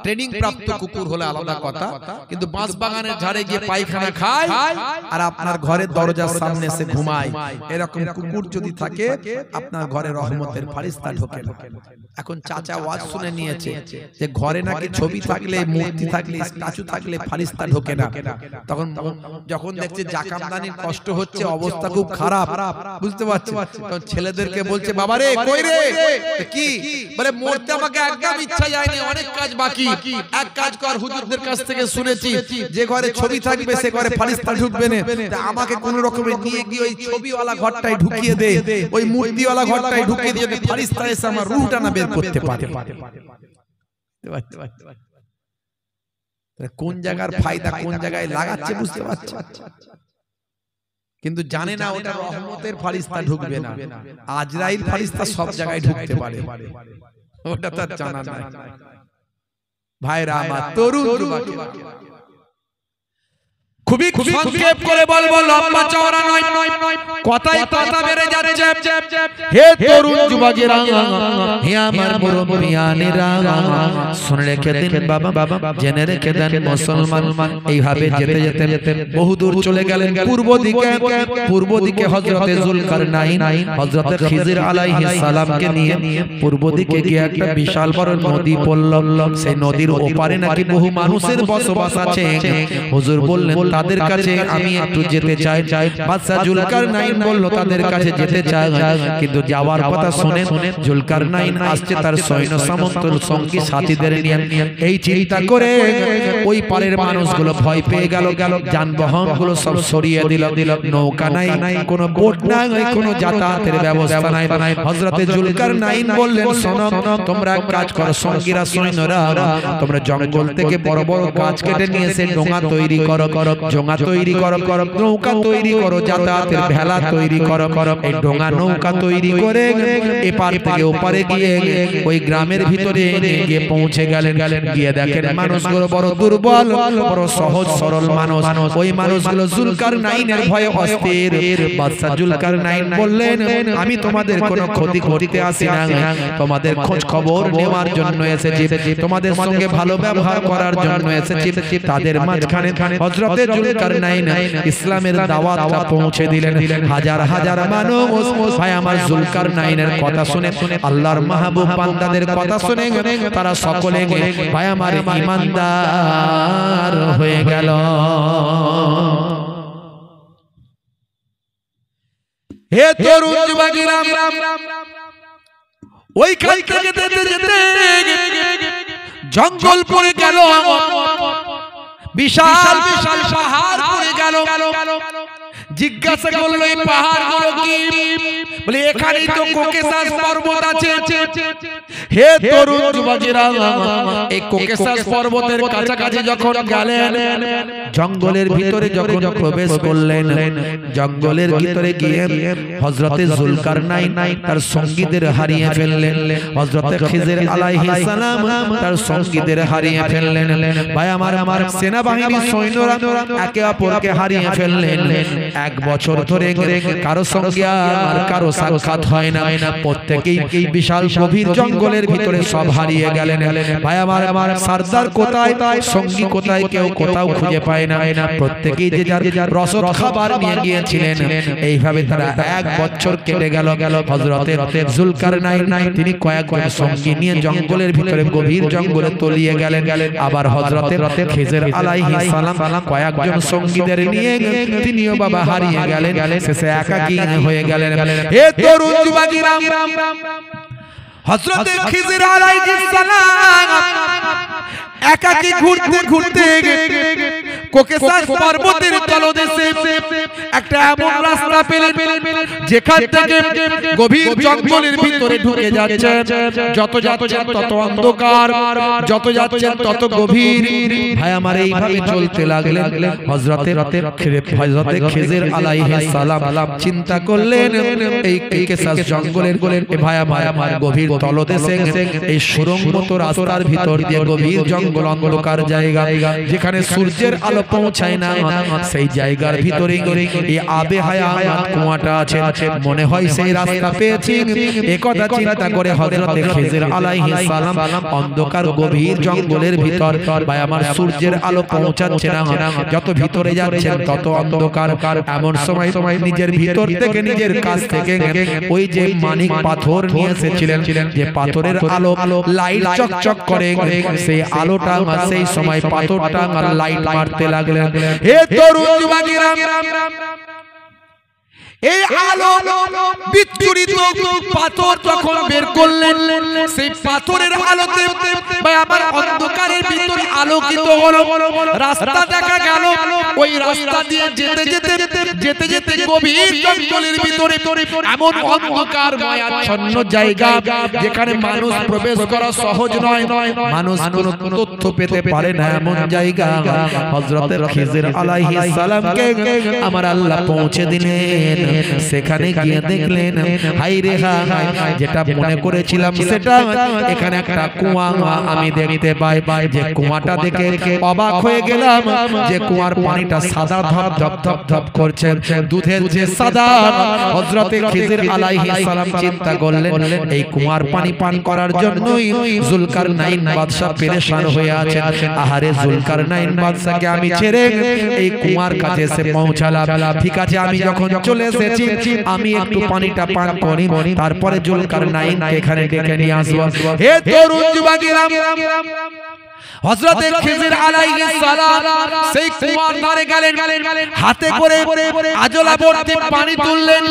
ট্রেনিং প্রাপ্ত কুকুর হলে আলাদা কথা কিন্তু বাঁশবাগানের ঝাড়ে গিয়ে পায়খানা খায় আর আপনার ঘরের দরজার সামনে এসে ঘুমায় এরকম কুকুর যদি থাকে আপনার ঘরে রহমতের ফেরেশতা ঢোকে না এখন চাচা ওয়াজ শুনে নিয়েছে যে ঘরে নাকি ছবি থাকলে মূর্তি থাকলে স্ট্যাচু থাকলে ফেরেশতা ঢোকে না তখন যখন দেখছে জাকামদানির কষ্ট হচ্ছে অবস্থা খুব খারাপ বুঝতে পারছেন তখন ছেলেদেরকে বলছে বাবা রে কই রে কি বলে মরতে আমাকে একদম ইচ্ছা যায়নি অনেক কাজ বাকি এক কাজ কর হুজুরদের কাছ থেকে শুনেছি যে ঘরে ছবি থাকবে সে ঘরে ফেরেশতা ঢুকবে না আমাকে কোন রকমে নিয়ে গিয়ে ওই ছবিওয়ালা ঘরটায় ঢুকিয়ে দে ওই মূর্তিওয়ালা ঘরটায় ঢুকিয়ে দিয়ে ফেরেশতা এসে আমার রূহটা না বের করতে পারে কোন জায়গার ফায়দা কোন জায়গায় লাগাচ্ছে বুঝতে পারছে কিন্তু জানে না ওটা রহমতের ফেরেশতা ঢুকবে না আজরাইল ফেরেশতা সব জায়গায় ঢুকতে পারে ওটা তার জানা নাই ভাইরা আমার তরুণ যুবক খুবই সংক্ষেপ করে বলবো লম্বা চওড়া নয় কথাই কথা বেড়ে যাচ্ছে হে তরুণ যুবকেরা হে আমার মুরব্বিয়ানেরা শুনে রেখে দিন বাবা জেনে রেখে দেন মুসলমান এইভাবে যেতে যেতে বহুদূর চলে গেলেন পূর্ব দিকে হযরতে যুলকারনাইন হযরতে খিজির আলাইহিস সালামকে নিয়ে পূর্ব দিকে গিয়ে একটা বিশাল বড় নদী পড়ল সেই নদীর ওপারে নাকি বহু মানুষের বসবাস আছে হুজুর বললেন তাদের কাছে আমি একটু যেতে চাই বাদশা যুলকারনাইন বলল তাদের কাছে যেতে চাই কিন্তু যাওয়ার কথা শুনে যুলকারনাইন আসছে তার সৈন্য সামন্তর সঙ্গী সাথীদের নিয়ে এই চিন্তা করে ওই পারের মানুষগুলো ভয় পেয়ে গেল যানবাহনগুলো সব সরিয়ে দিল নৌকা নাই কোনো বোট নাই কোনো যাতায়াতের ব্যবস্থা নাই হযরতে যুলকারনাইন বললেন শোনো তোমরা এক কাজ করো সঙ্গীরা সৈন্যরা তোমরা জঙ্গল থেকে বড় বড় গাছ কেটে নিয়ে এসে ডোঙা তৈরি করো জোঙা তৈরি করো, নৌকা তৈরি করো, যাতায়াতের ভেলা তৈরি করো। এই ডোঙা নৌকা তৈরি করে এপার থেকে ওপারে গিয়ে ওই গ্রামের ভিতরে গিয়ে পৌঁছে গেলেন। গিয়ে দেখেন মানুষগুলো বড় দুর্বল, বড় সহজ সরল মানুষ। ওই মানুষগুলো জুলকারনাইনের ভয়ে অস্থির। বাদশা জুলকারনাইন বললেন, আমি তোমাদের কোনো ক্ষতি করতে আসি না, তোমাদের খোঁজ খবর নেওয়ার জন্য এসেছি, তোমাদের সঙ্গে ভালো ব্যবহার করার জন্য এসেছি। তাদের মাঝখানে হযরতে জুলকারনাইন ইসলামের দাওয়াতটা পৌঁছে দিলেন। হাজার হাজার মানুষ ভাই আমার জুলকারনাইনের কথা শুনে, আল্লাহর মাহবুব বান্দাদের কথা শুনে তারা সকলে ভাই আমার ঈমানদার হয়ে গেল। হে তরুণ যুবকেরা, ওই খাল থেকে যেতে যেতে জঙ্গল পড়ে গেল, বিশাল বিশাল পাহাড় পড়ে গেল। জিজ্ঞাসা করলো এই পাহাড়গুলো কি? বলে এখানেই তো কোকেসাস পর্বত আছে। হে তরুণ যুবকেরা, এই কোকেসাস পর্বতের কাছাকাছি যখন গেলেন, জঙ্গলের ভিতরে যখন প্রবেশ করলেন, জঙ্গলের ভিতরে গিয়ে হযরতে জুলকারনাইন তার সঙ্গীদের হারিয়ে ফেললেন। হযরতে খিজির আলাইহিস সালাম তার সঙ্গীদের হারিয়ে ফেললেন। ভাই আমার সেনাবাহিনী সৈন্যরা একে অপরকে হারিয়ে ফেললেন। এক বছর ধরে কারো সঙ্গে আর কারো সাক্ষাৎ হয় না, প্রত্যেকেই বিশাল গভীর জঙ্গলের ভিতরে সব হারিয়ে গেলেন। ভাই আমার সরদার কোথায়, সঙ্গী কোথায়, কেউ কোথাও খুঁজে পায় না। প্রত্যেকেই যে যার রসদ খাবার নিয়ে গিয়েছিলেন। এইভাবে তারা এক বছর কেটে গেল। হযরতে জুলকারনাইন তিনি কয়েকজন সঙ্গী নিয়ে জঙ্গলের ভিতরে গভীর জঙ্গলে তলিয়ে গেলেন। আবার হযরতে খিজির আলাইহিস সালাম কয়েকজন সঙ্গীদের নিয়ে তিনিও বাবা হারিয়ে গেলেন, শেষে একাকী হয়ে গেলেন। হে তরুণ যুবকেরা, হযরতে খিজির আলাইহিস সালাম একাকী ঘুরতে ঘুরতে কোকেসাস পর্বতের তলদেশে একটা এমন রাস্তা পেলেন যেখান থেকে গভীর জঙ্গলের ভিতরে ঢুকে যাচ্ছেন। যত যাচ্ছেন তত অন্ধকার, যত যাচ্ছেন তত গভীর। ভাই আমার এইভাবে চলতে লাগলেন। হযরতে খিজির আলাইহিস সালাম চিন্তা করলেন, এই কোকেসাস জঙ্গলের ভাই আমার গভীর তলদেশে এই সুড়ঙ্গ মতো রাস্তার ভিতর দিয়ে গভীর জঙ্গল, অন্ধকার জায়গা, যেখানে সূর্যের আলো পৌঁছায় না, সেই জায়গার ভিতরে এই আবে হায়াত কুয়াটা আছে। মনে হয় সেই রাস্তা পেয়েছি। একথা চিন্তা করে হযরতে খিজির আলাইহিস সালাম অন্ধকার গভীর জঙ্গলের ভিতর, ভাই আমার সূর্যের আলো পৌঁছাচ্ছে না, যত ভিতরে যাচ্ছেন তত অন্ধকার। এমন সময় নিজের ভিতর থেকে, নিজের কাছ থেকে ওই যে মানিক পাথর নিয়ে এসেছিলেন, যে পাথরের আলো লাইট চকচক করে, সেই আলোটা সেই সময় পাথরটা লাইট মারতে লাগলেন। হে তরুণ যুবকেরা, এই আলো বিচ্ছুরিত পাথর যখন বের করলেন, সেই পাথরের আলোতে ভাই আমার অন্ধকারের ভিতর আলোকিত হলো, রাস্তা দেখা গেল। ওই রাস্তা দিয়ে যেতে যেতে যেতে যেতে গভীর জঙ্গলের ভিতরে এমন অন্ধকার আচ্ছন্ন জায়গা, যেখানে মানুষ প্রবেশ করা সহজ নয়, মানুষ কোনো তথ্য পেতে পারে না, এমন জায়গা হযরতে খিজির আলাইহিস সালামকে আমার আল্লাহ পৌঁছে দিলেন। সেখানে গিয়ে দেখলেন, হাই রে হাই, যেটা মনে করেছিলাম সেটা, এখানে একটা কুয়া আমি দেখতে পাই। যে কুয়াটা দেখে অবাক হয়ে গেলাম, যে কুয়ার পানিটা সাদা ধপ ধপ ধপ ধপ করছে, দুধের যে সাদা। হযরতে খিজির আলাইহিস সালাম চিন্তা করলেন, এই কুয়ার পানি পান করার জন্যই জুলকারনাইন বাদশা পেরেশান হয়ে আছে। আহারে জুলকারনাইন বাদশাকে আমি ছেড়ে এই কুয়ার কাছে এসে পৌঁছালাম। ঠিক আছে, আমি যখন চলে এসেছি, আমি একটু পানিটা পান করি, তারপরে জুলকারনাইন এখানে ডেকে নিয়ে আসবো। হে তরুণ যুবকেরা, হযরতে খিজির আলাইহিস সালাম সেই কুয়ার ধারে গেলেন, হাতে করে আজলা ভর্তি পানি তুললেন,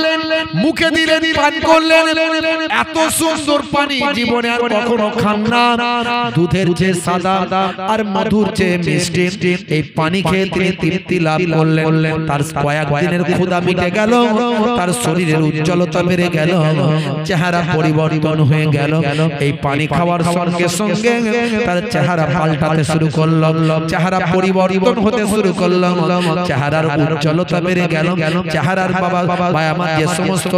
মুখে দিলেন, পান করলেন। এত সুন্দর পানি জীবনে আর কখনো খান না। দুধের যে সাদা আর মধুর যে মিষ্টি, এই পানি খেয়ে তিনি তৃপ্তি লাভ করলেন। তার কয়েক দিনের ক্ষুধা মিটে গেল, তার শরীরের উজ্জ্বলতা বেড়ে গেল, চেহারা পরিবর্তন হয়ে গেল। এই পানি খাওয়ার সঙ্গে সঙ্গে তার চেহারা পাল্টাতে শুরু করলো, চেহারা পরিবর্তন হতে শুরু করলো, চেহারার উজ্জ্বলতা বেড়ে গেল, চেহারার বাবা ভাই আমার যে সমস্ত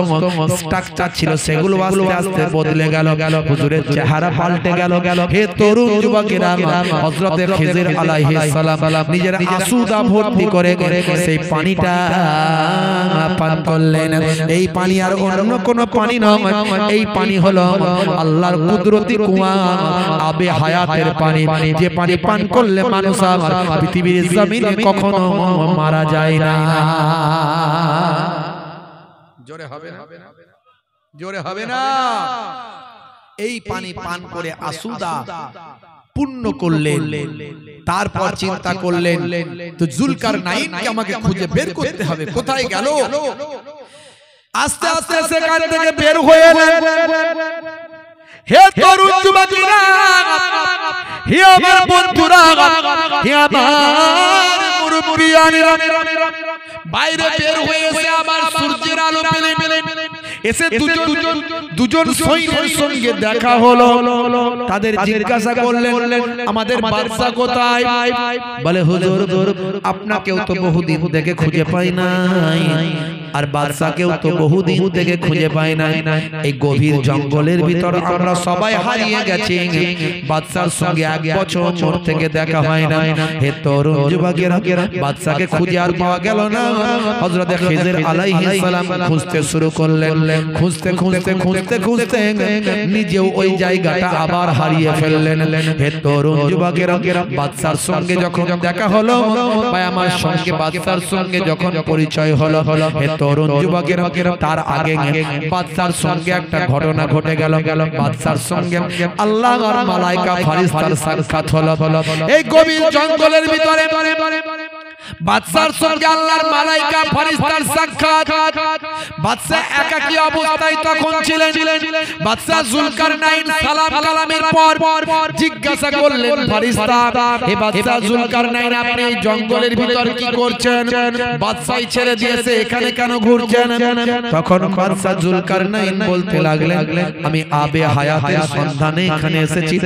স্ট্রাকচার ছিল সেগুলো আস্তে আস্তে বদলে গেল, হুজুরের চেহারা পাল্টে গেল। হে তরুণ যুবকেরা, হযরতে খিজির আলাইহিস সালাম নিজের আসুদা ভর্তি করে সেই পানিটা পান করলেন। এই পানি আর অন্য কোনো পানি নয়, এই পানি হলো আল্লাহর কুদরতি কুয়া, আবে হায়াতের পানি, যে পানি পান করলে মানুষ পৃথিবীর জমিনে কখনো মারা যায় না। জোরে হবে না, জোরে হবে না। এই পানি পান করে আসুদা পূর্ণ করলেন, তারপর চিন্তা করলেন তো জুলকারনাইনকে আমাকে খুঁজে বের করতে হবে, কোথায় গেল। আস্তে আস্তে সেখান থেকে বের হয়ে এলেন। হে তরুণ যুবকেরা, হে আমার বন্ধুরা, হে আমার মুরব্বিয়ানেরা, বাইরে বের হয়ে এসে আবার সূর্যের আলো পেলেন। এসে দুজন সৈন্যের সঙ্গে দেখা হলো। তাদের জিজ্ঞাসা করলেন আমাদের বাদশা কোথায়? বলে হুজুর আপনাকেও তো বহুদিন থেকে খুঁজে পাই নাই, আর বাদশাকেও তো বহুদিন থেকে খুঁজে পাই নাই। এই গভীর জঙ্গলের ভিতর আমরা সবাই হারিয়ে গেছি, বাদশার সঙ্গে এক বছর থেকে দেখা হয় না। হে তরুণ যুবকেরা, বাদশাকে খুঁজে আর পাওয়া গেল না। হযরত খিজির আলাইহিস সালাম খুঁজতে শুরু করলেন। খুঁজতে খুঁজতে খুঁজতে খুঁজতে নিজেও ওই জায়গাটা আবার হারিয়ে ফেললেন। হে তরুণ যুবকেরা, বাদশার সঙ্গে যখন দেখা হলো, ভাই আমার সঙ্গে বাদশার সঙ্গে যখন পরিচয় হলো, হে তরুণ যুবকেরা, তার আগে বাদশার সঙ্গে একটা ঘটনা ঘটে গেল। বাদশার সঙ্গে আল্লাহর মালায়েকা ফেরেশতার সাক্ষাৎ হলো। এই গভীর জঙ্গলের ভিতরে বাদশার সঙ্গে আল্লাহর মালায়েকা ফেরেশতার সাক্ষাৎ। বাদশা একাকী অবস্থায় তখন ছিলেন। বাদশা জুলকারনাইন সালাম কালামের পর জিজ্ঞাসা করলেন ফেরেশতা, হে বাদশা জুলকারনাইন, আপনি এই জঙ্গলের ভিতর কি করছেন? বাদশাই ছেড়ে দিয়েছে, এখানে কেন ঘুরছেন? তখন বাদশা জুলকারনাইন বলতে লাগলেন, আমি আবে হায়াতের সন্ধানে এখানে এসেছি।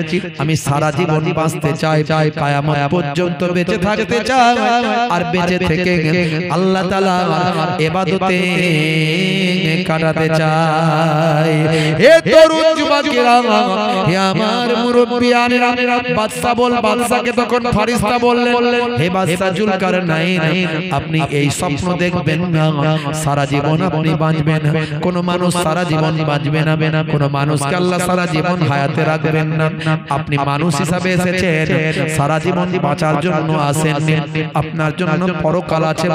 আমি সারা জীবন বাঁচতে চাই, কিয়ামত পর্যন্ত বেঁচে থাকতে চাই, আর বেঁচে থেকে আল্লাহ তাআলার ইবাদতে কাটাতে চাই। হে তরুণ যুবকেরা, হে আমার মুরব্বিয়ানেরা, বাদশাকে তখন ফেরেশতা বললেন, হে বাদশা জুলকারনাইন, আপনি এই স্বপ্ন দেখবেন না, সারা জীবন আপনি বাঁচবেন। কোন মানুষ সারা জীবন বাঁচবে না, কোন মানুষকে আল্লাহ সারা জীবন হায়াতে রাখবেন না। আপনি মানুষ হিসাবে এসেছেন, সারা জীবন বাঁচার জন্য আসেননি। আপনার জন্য পরকাল আছে,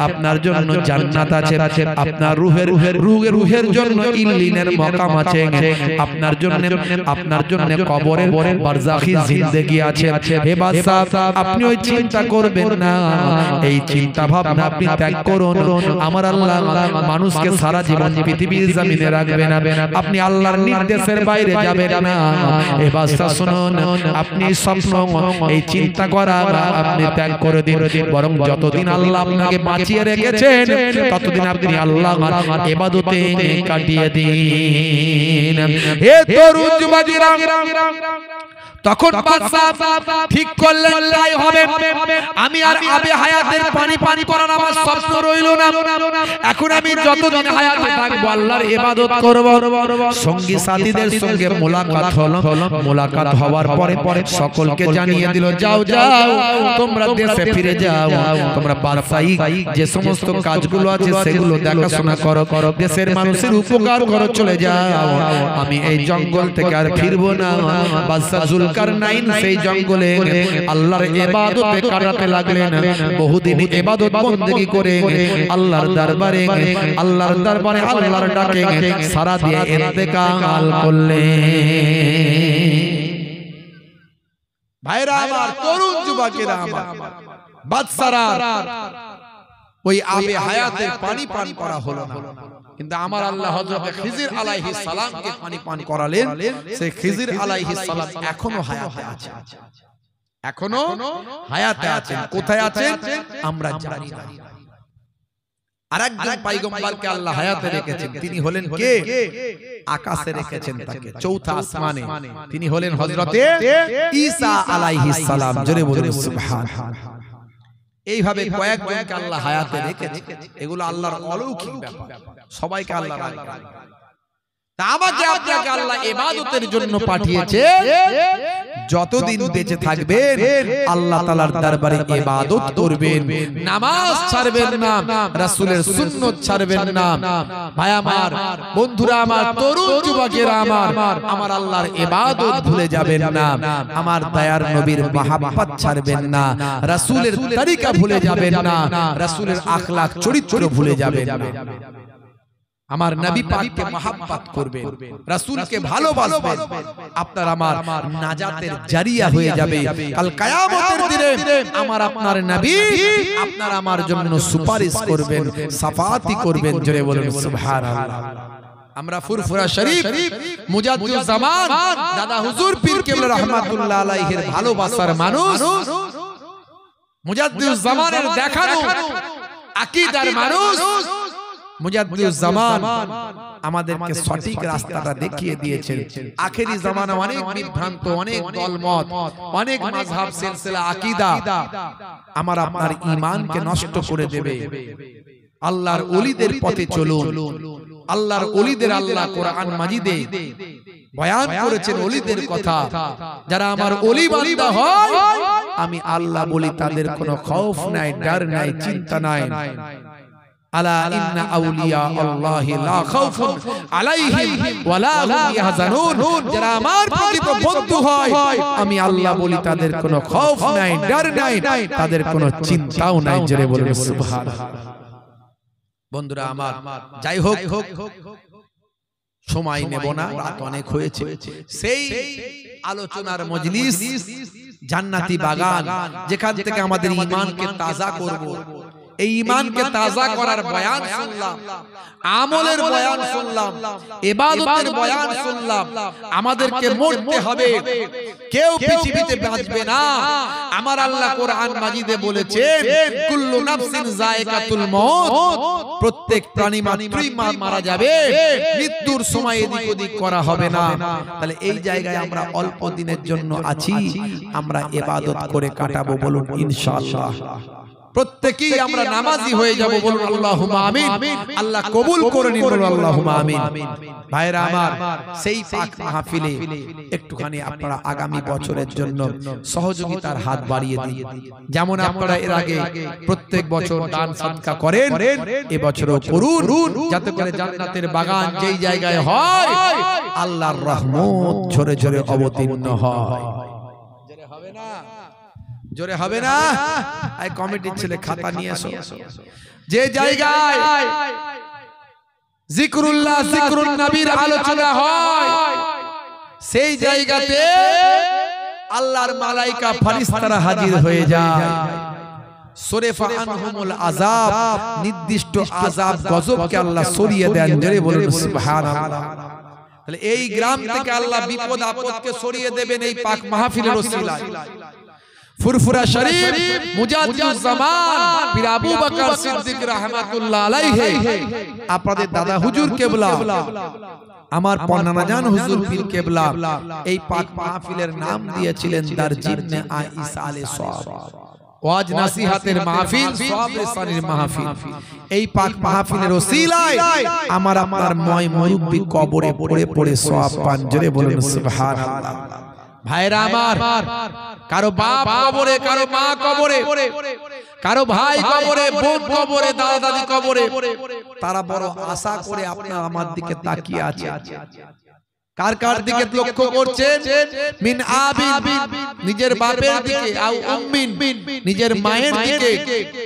আপনার জন্য জান্নাত আছে, আপনার রূহের জন্য ইল্লিনের মাকাম আছে, আপনার জন্য কবরের বারজাখী জিন্দেগি আছে। হে বাদশা, আপনি ওই চিন্তা করবেন না, এই চিন্তা ভাবনা আপনি ত্যাগ করুন। আমার আল্লাহ মানুষকে সারা জীবন পৃথিবীর জমিনে রাখবে না, আপনি আল্লাহর নির্দেশের বাইরে যাবেন না। হে বাদশা শুনুন, আপনি স্বপ্ন এই চিন্তা করা আপনি ত্যাগ করে দিন, বরং যতদিন আল্লাহ আপনাকে বাঁচিয়ে রেখেছেন ততদিন আপনি আল্লাহর ইবাদতে কাটিয়ে দিন। হে তরুণ যুবকেরা, তখন বাদশা ঠিক করলেন তাই হবে। আমি আর আবে হায়াতের পানি করার আমার স্বপ্ন রইল না। এখন আমি যতদিন হায়াতে থাকবো আল্লাহর ইবাদত করব। সঙ্গী সাথীদের সঙ্গে মোলাকাত হলো। মোলাকাত হওয়ার পরে সকলকে জানিয়ে দিল, যাও তোমরা দেশে ফিরে যাও, তোমরা বাদশাহী যে সমস্ত কাজগুলো আছে সেগুলো দেখাশোনা করো, দেশের মানুষের উপকার করো, চলে যাও। আমি এই জঙ্গল থেকে আর ফিরবো না। বাদশা জুলকারনাইন সেই জঙ্গলে আল্লাহর ইবাদতে কাটাতে লাগলেন। বহুদিন ইবাদত বندگی করে আল্লাহর দরবারে আল্লাহর ডাকে সারা দিয়ে ইন্তেকাল করলেন। ভাইরা আমার, তরুণ যুবকেরা আমার, বাদশারা ওই আবে হায়াতের পানি পান করা হলো না, কিন্তু আমার আল্লাহ হযরত খিজির আলাইহিস সালামকে পানি পান করালেন। সেই খিজির আলাইহিস সালাম এখনো হায়াতে আছে, এখনো হায়াতে আছেন। কোথায় আছেন আমরা জানি না। আরেকজন পয়গম্বরকে আল্লাহ হায়াতে রেখেছেন, তিনি হলেন কে? আকাশে রেখেছেন তাকে, চৌথা আসমানে। তিনি হলেন হযরতে ঈসা আলাইহিস সালাম। জোরে বলুন সুবহানাল্লাহ। এইভাবে কয়েকজনকে আল্লাহ হায়াতে রেখেছেন। এগুলো আল্লাহর অলৌকিক ব্যাপার, সবাইকে আল্লাহ রাখেন। তা আমাকে আপনাকে আল্লাহ ইবাদতের জন্য পাঠিয়েছে। যতদিন বেঁচে থাকবেন আল্লাহ তাআলার দরবারে ইবাদত করবেন, নামাজ ছাড়বেন না, রাসূলের সুন্নাত ছাড়বেন না। ভাই আমার, বন্ধুরা আমার, তরুণ যুবকেরা আমার, আমার আল্লাহর ইবাদত ভুলে যাবেন না, আমার দয়ার নবীর মহব্বত ছাড়বেন না, রাসূলের তরিকা ভুলে যাবেন না, রাসূলের আখলাক চরিত্র ভুলে যাবেন না। আমার নবী পাককে মহব্বত করবেন, রাসূলকে ভালোবাসবেন, আপনার আমার নাজাতের জারিয়া হয়ে যাবে। কাল কিয়ামতের দিনে আমার আপনার নবী আপনার আমার জন্য সুপারিশ করবেন, শাফাআতি করবেন। জোরে বলুন সুবহানাল্লাহ। আমরা ফুরফুরা শরীফ মুজাদ্দিদুল জামান দাদা হুজুর পীর কেবলা রাহমাতুল্লাহ আলাইহির ভালোবাসার মানুষ, মুজাদ্দিদুল জামানের দেখানো আকীদার মানুষ। মুজাদ্দিদুল জামান আমাদেরকে সঠিক রাস্তাটা দেখিয়ে দিয়েছেন। আখেরি জামানা অনেক বিভ্রান্ত, অনেক দলমত, অনেক মাযহাব, সিলসিলা, আকীদা আমার আপনার ঈমানকে নষ্ট করে দেবে। আল্লাহর ওলিদের পথে চলুন। আল্লাহর ওলিদের আল্লাহ কোরআন মাজিদে বয়ান করেছেন ওলিদের কথা। যারা আমার ওলি বান্দা হয়, আমি আল্লাহ বলি তাদের কোনো খৌফ নাই, ডর নাই, চিন্তা নাই। আলা ইন্না আউলিয়া আল্লাহি লা খাউফুন আলাইহিম ওয়া লা হুম ইয়াহজানুন। যারা আমার প্রকৃত বন্ধু হয়, আমি আল্লাহ বলি তাদের কোনো খৌফ নাই, ডর নাই, তাদের কোনো চিন্তাও নাই। জোরে বলুন সুবহানাল্লাহ। বন্ধুরা আমার, যাই হোক, সময় নেব না, রাত অনেক হয়েছে। সেই আলোচনার মজলিস জান্নাতি বাগান, যেখান থেকে আমাদের ঈমানকে তাজা করব। এই ঈমানকে তাজা করার বয়ান শুনলাম, আমলের বয়ান শুনলাম, ইবাদতের বয়ান শুনলাম। আমাদেরকে মরতে হবে, কেউ পৃথিবীতে বাঁচবে না। আমার আল্লাহ কোরআন মাজিদে বলেছেন, কুল্লু নাফসিন যায়কাতুল মউত, প্রত্যেক প্রাণী মাত্রই মারা যাবে, মৃত্যুর সময় এদিক ওদিক করা হবে না। তাহলে এই জায়গায় আমরা অল্প দিনের জন্য আছি, আমরা ইবাদত করে কাটাবো। বলুন ইনশাআল্লাহ। প্রত্যেকেই আমরা নামাজি হয়ে যাব। বলুন আল্লাহুম্মা আমিন। আল্লাহ কবুল করে নিন। বলুন আল্লাহুম্মা আমিন। ভাইরা আমার, সেই পাক মাহফিলে একটুখানি আপনারা আগামী বছরের জন্য সহযোগিতার হাত বাড়িয়ে দিন। যেমন আপনারা এর আগে প্রত্যেক বছর দান সদকা করেন, এবছরও করুন, যাতে করে জান্নাতের বাগান যেই জায়গায় হয়, আল্লাহর রহমত ঝরে ঝরে অবতীর্ণ হয়। জোরে হবে না? জোরে হবে না? এই কমিটির ছেলে খাতা নিয়ে এসো। যে জায়গায় জিকরুল্লাহ, জিকরুন নবীর আলোচনা হয়, সেই জায়গাতে আল্লাহর মালাইকা ফেরেশতারা হাজির হয়ে যায়। সরেফা আনহুমুল আযাব, নির্দিষ্ট আযাব গজবকে আল্লাহ সরিয়ে দেন। জোরে বলুন সুবহানাল্লাহ। তাহলে এই গ্রাম থেকে আল্লাহ বিপদ আপদকে সরিয়ে দেবেন এই পাক মাহফিলের ওসিলায়। ফুরফুরা শরীফ মুজাদ্দিদুল জামান পীর আবু বকর সিদ্দিক রাহমাতুল্লাহ আলাইহি, আপনাদের দাদা হুজুর কেবলা, আমার পন্নানা জান হুজুর পীর কেবলা, এই পাক মাহফিলের নাম দিয়েছিলেন দারজিনে আয়েশা আলাইহিস সালাম। ওয়াজ নাসিহাতের মাহফিল, সওয়াব রেসানির মাহফিল। এই পাক মাহফিলের ওসিলায় আমার আপনার ময় মুরব্বি কবরে পড়ে পড়ে সওয়াব পান। জোরে বলুন সুবহানাল্লাহ। ভাইরা আমার, কারো বাপ কবরে, কারো মা কবরে, কারো ভাই কবরে, বোন কবরে, দাদা দাদি কবরে, তারা বড় আশা করে আপনার আমার দিকে তাকিয়ে আছে। কার কার দিকে লক্ষ্য করছেন? মিন আবিন, নিজের বাপের দিকে, আও উম্মিন, নিজের মায়ের দিকে,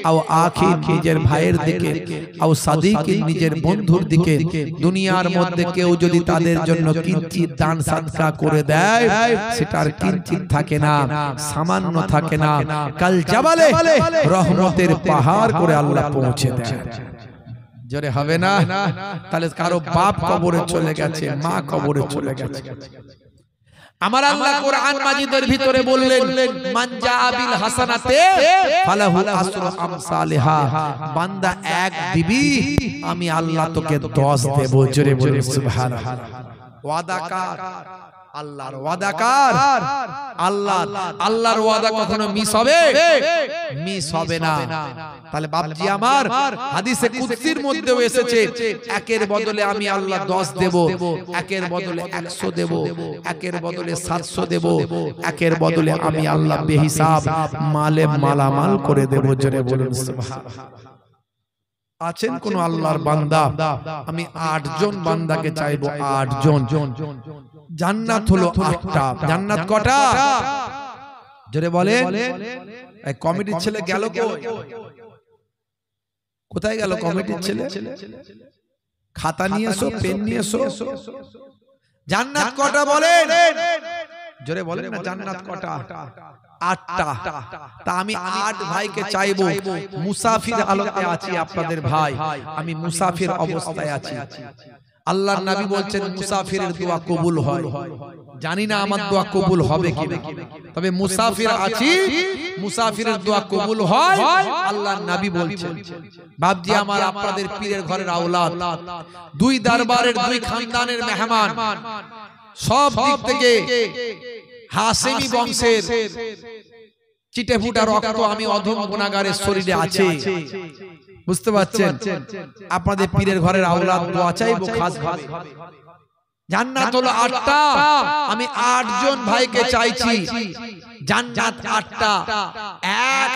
আও আখিন, নিজের ভাইয়ের দিকে, আও সাদিকিন, নিজের বন্ধুর দিকে। দুনিয়ার মধ্যে কেউ যদি তাদের জন্য কিঞ্চিত দান সাদকা করে দেয়, সেটার কিঞ্চিত থাকে না, সামান্য থাকে না, কাল জাবালে রহমতের পাহাড় করে আল্লাহ পৌঁছে দেয়। জোরে হবে না? তাহলে কারো বাপ কবরে চলে গেছে, মা কবরে চলে গেছে, আমার আল্লাহ কোরআন মাজিদের ভিতরে বললেন মান জাআ বিল হাসানাতে ফালাহু আসরু আমসালিহা, বান্দা এক দিবি আমি আল্লাহ তোকে 10 দেব। জোরে বলুন সুবহানাল্লাহ। ওয়াদাকার আল্লাহর ওয়াদাকার আল্লাহ, আল্লাহর ওয়াদা কখনো মিস হবে? মিস হবে না। তাহলে বাপজি আমার হাদিসে কুদসির মধ্যেও এসেছে একের বদলে আমি আল্লাহ 10 দেব, একের বদলে 100 দেব, একের বদলে 700 দেব, একের বদলে আমি আল্লাহ বেহিসাব মালে মালামাল করে দেব। জোরে বলুন সুবহানাল্লাহ। আছেন কোন আল্লাহর বান্দা? আমি 8 জন বান্দাকে চাইবো, 8 জন। জান্নাত হলো 8টা। জান্নাত কটা? জোরে বলেন। এই কমিটির ছেলে গেল কই? কোথায় গেল কমিটির ছেলে? খাতা নিয়ে এসো, পেন নিয়ে এসো। জান্নাত কটা বলেন? জোরে বলেন না, জান্নাত কটা? 8টা। তা আমি 8 ভাইকে চাইবো। মুসাফির হালতে আছি আপনাদের ভাই, আমি মুসাফির অবস্থায় আছি। আল্লাহর নবী বলছেন মুসাফিরের দোয়া কবুল হয়। জানি না আমার দোয়া কবুল হবে কিনা, তবে মুসাফির আছি, মুসাফিরের দোয়া কবুল হয় আল্লাহর নবী বলছেন। বাপজি আমার আপনাদের পীরের ঘরের আওলাদ, 2 দরবারের 2 খানদানের মেহমান, সব দিক থেকে হাসেমি বংশের চিটে ফুটা রক্ত আমি অধম গুনাহগারের শরীরে আছে। বুঝতে পারছেন? আপনাদের পীরের ঘরের আওলাদ দোয়া চাইবো খাস ভাবে। জান্নাত হলো 8টা, আমি 8 জন ভাইকে চাইছি। জান্নাত 8টা,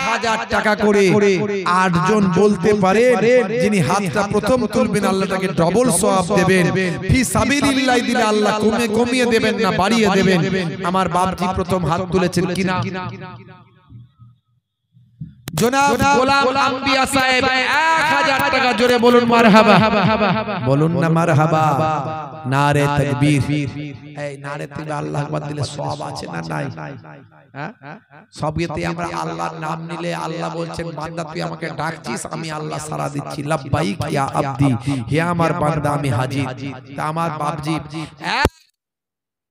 1000 টাকা করে 8 জন বলতে পারে। যিনি হাতটা প্রথম তুলবেন আল্লাহ তাকে ডবল সওয়াব দেবেন। ফি সাবিলিল্লাহ দিলে আল্লাহ কমিয়ে দেবেন না, বাড়িয়ে দেবেন। আমার বাপজি প্রথম হাত তুলেছেন কিনা? জনাব গোলাম আম্বিয়া সাহেব 1000 টাকা। জোরে বলুন মারহাবা। বলুন না মারহাবা। নারে তাকবীর। এই নারে তাকবীর আল্লাহু আকবার দিলে সওয়াব আছে না নাই? হ্যাঁ, সবইতে আমরা আল্লাহর নাম নিলে আল্লাহ বলছেন বান্দা তুই আমাকে ডাকছিস, আমি আল্লাহ সাড়া দিচ্ছি। লাব্বাইক ইয়া আব্দি, হে আমার বান্দা আমি হাজির। তা আমার বাপজি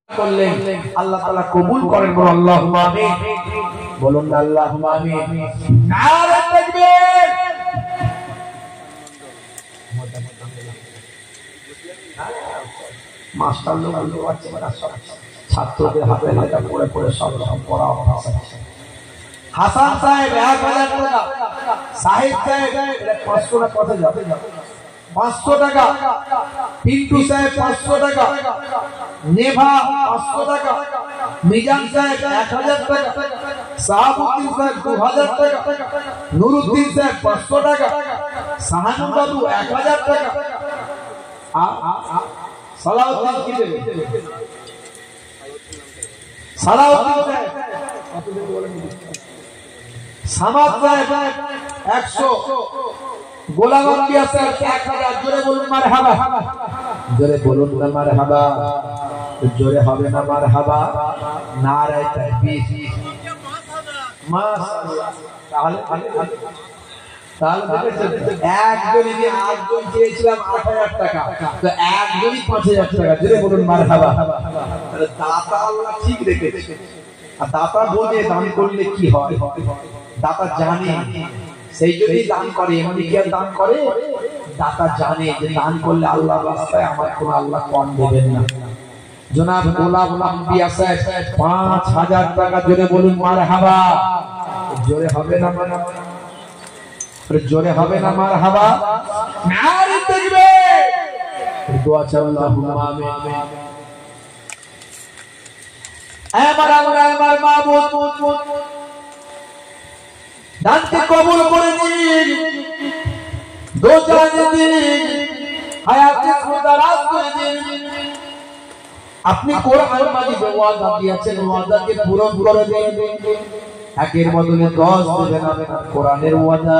করলেন, আল্লাহ তাআলা কবুল করেন। বলুন আল্লাহুম্মা আমিন। বলুন আল্লাহুম্মা আমিন। নারে তাকবীর। মাস্টার লোক আছে বড় সব ছাত্রদের হাতে লেখা পড়ে পড়ে সব পড়া হচ্ছে। হাসান সাহেব 1000 টাকা, সাহিদ সাহেব 500 টাকা, কত যাবে? 500 টাকা। পিন্টু সাহেব 500 টাকা, নেভা 500 টাকা, মিজান সাহেব 1000 টাকা, সাহাবুদ্দিন সাহেব 2000 টাকা, নুরুদ্দিন সাহেব 500 টাকা, সাহানু বাবু 1000 টাকা। সালাউদ্দিন কি দেবে? সালাউদ্দিন সাহেব কত দেবে বলেন? সামাদ সাহেব 100, গোলাম আম্বিয়া সাহেব 1000। জোরে বলুন মারহাবা। জোরে বলুন না মারহাবা। জোরে হবে না মারহাবা। নারে তাকবীর। মাশাআল্লাহ। তাহলে একজনই যে 8 জন চেয়েছিলাম 8000 টাকা, তো একজনই 5000 টাকা। জোরে বলুন মারহাবা। তাহলে দাতা আল্লাহ ঠিক রেখেছে। আর দাতা বোঝে দান করলে কি হয়, দাতা জানে, সেই জন্যই দান করে। এমনি কি আর দান করে? দাতা জানে যে দান করলে আল্লাহর রাস্তায় আমার কোন আল্লাহ কম দেবেন না। জনাব গোলাম আম্বিয়া সাহেব 5000 টাকা। জোরে বলুন মারহাবা। জোরে হবে না মারহাবা? জোরে হবে না মারহাবা? নারে তাকবীর। দোয়া চাও আল্লাহুম্মা আমিন। আমার আল্লাহ আমার মাবুদ দানকে কবুল করে নিন, দোজানে দিন, হায়াতে দারাজ করে দিন। আপনি কোরআন মাজিদে ওয়াদা দিয়েছেন, ওয়াদাকে পূরণ করে দিন। একের বদলে 10 দেবেন কোরআনের ওয়াদা।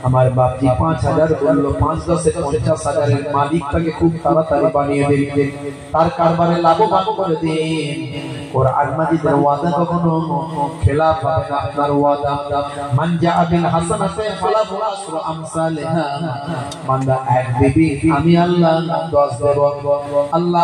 আমার বাপজি 5000 বললো, 5 10 50,000 এর মালিক তাকে খুব তাড়াতাড়ি বানিয়ে দিন, তার কারবারে লাভবান করে দিন। কোরআন মাজিদের ওয়াদা কখনো খেলাফ হবে না। আপনার ওয়াদা মান জাআ বিল হাসানাতি ফালাহু আসরু আমসালিহা। বান্দা এক দিবি আমি আল্লাহ 10 দেব। আল্লাহ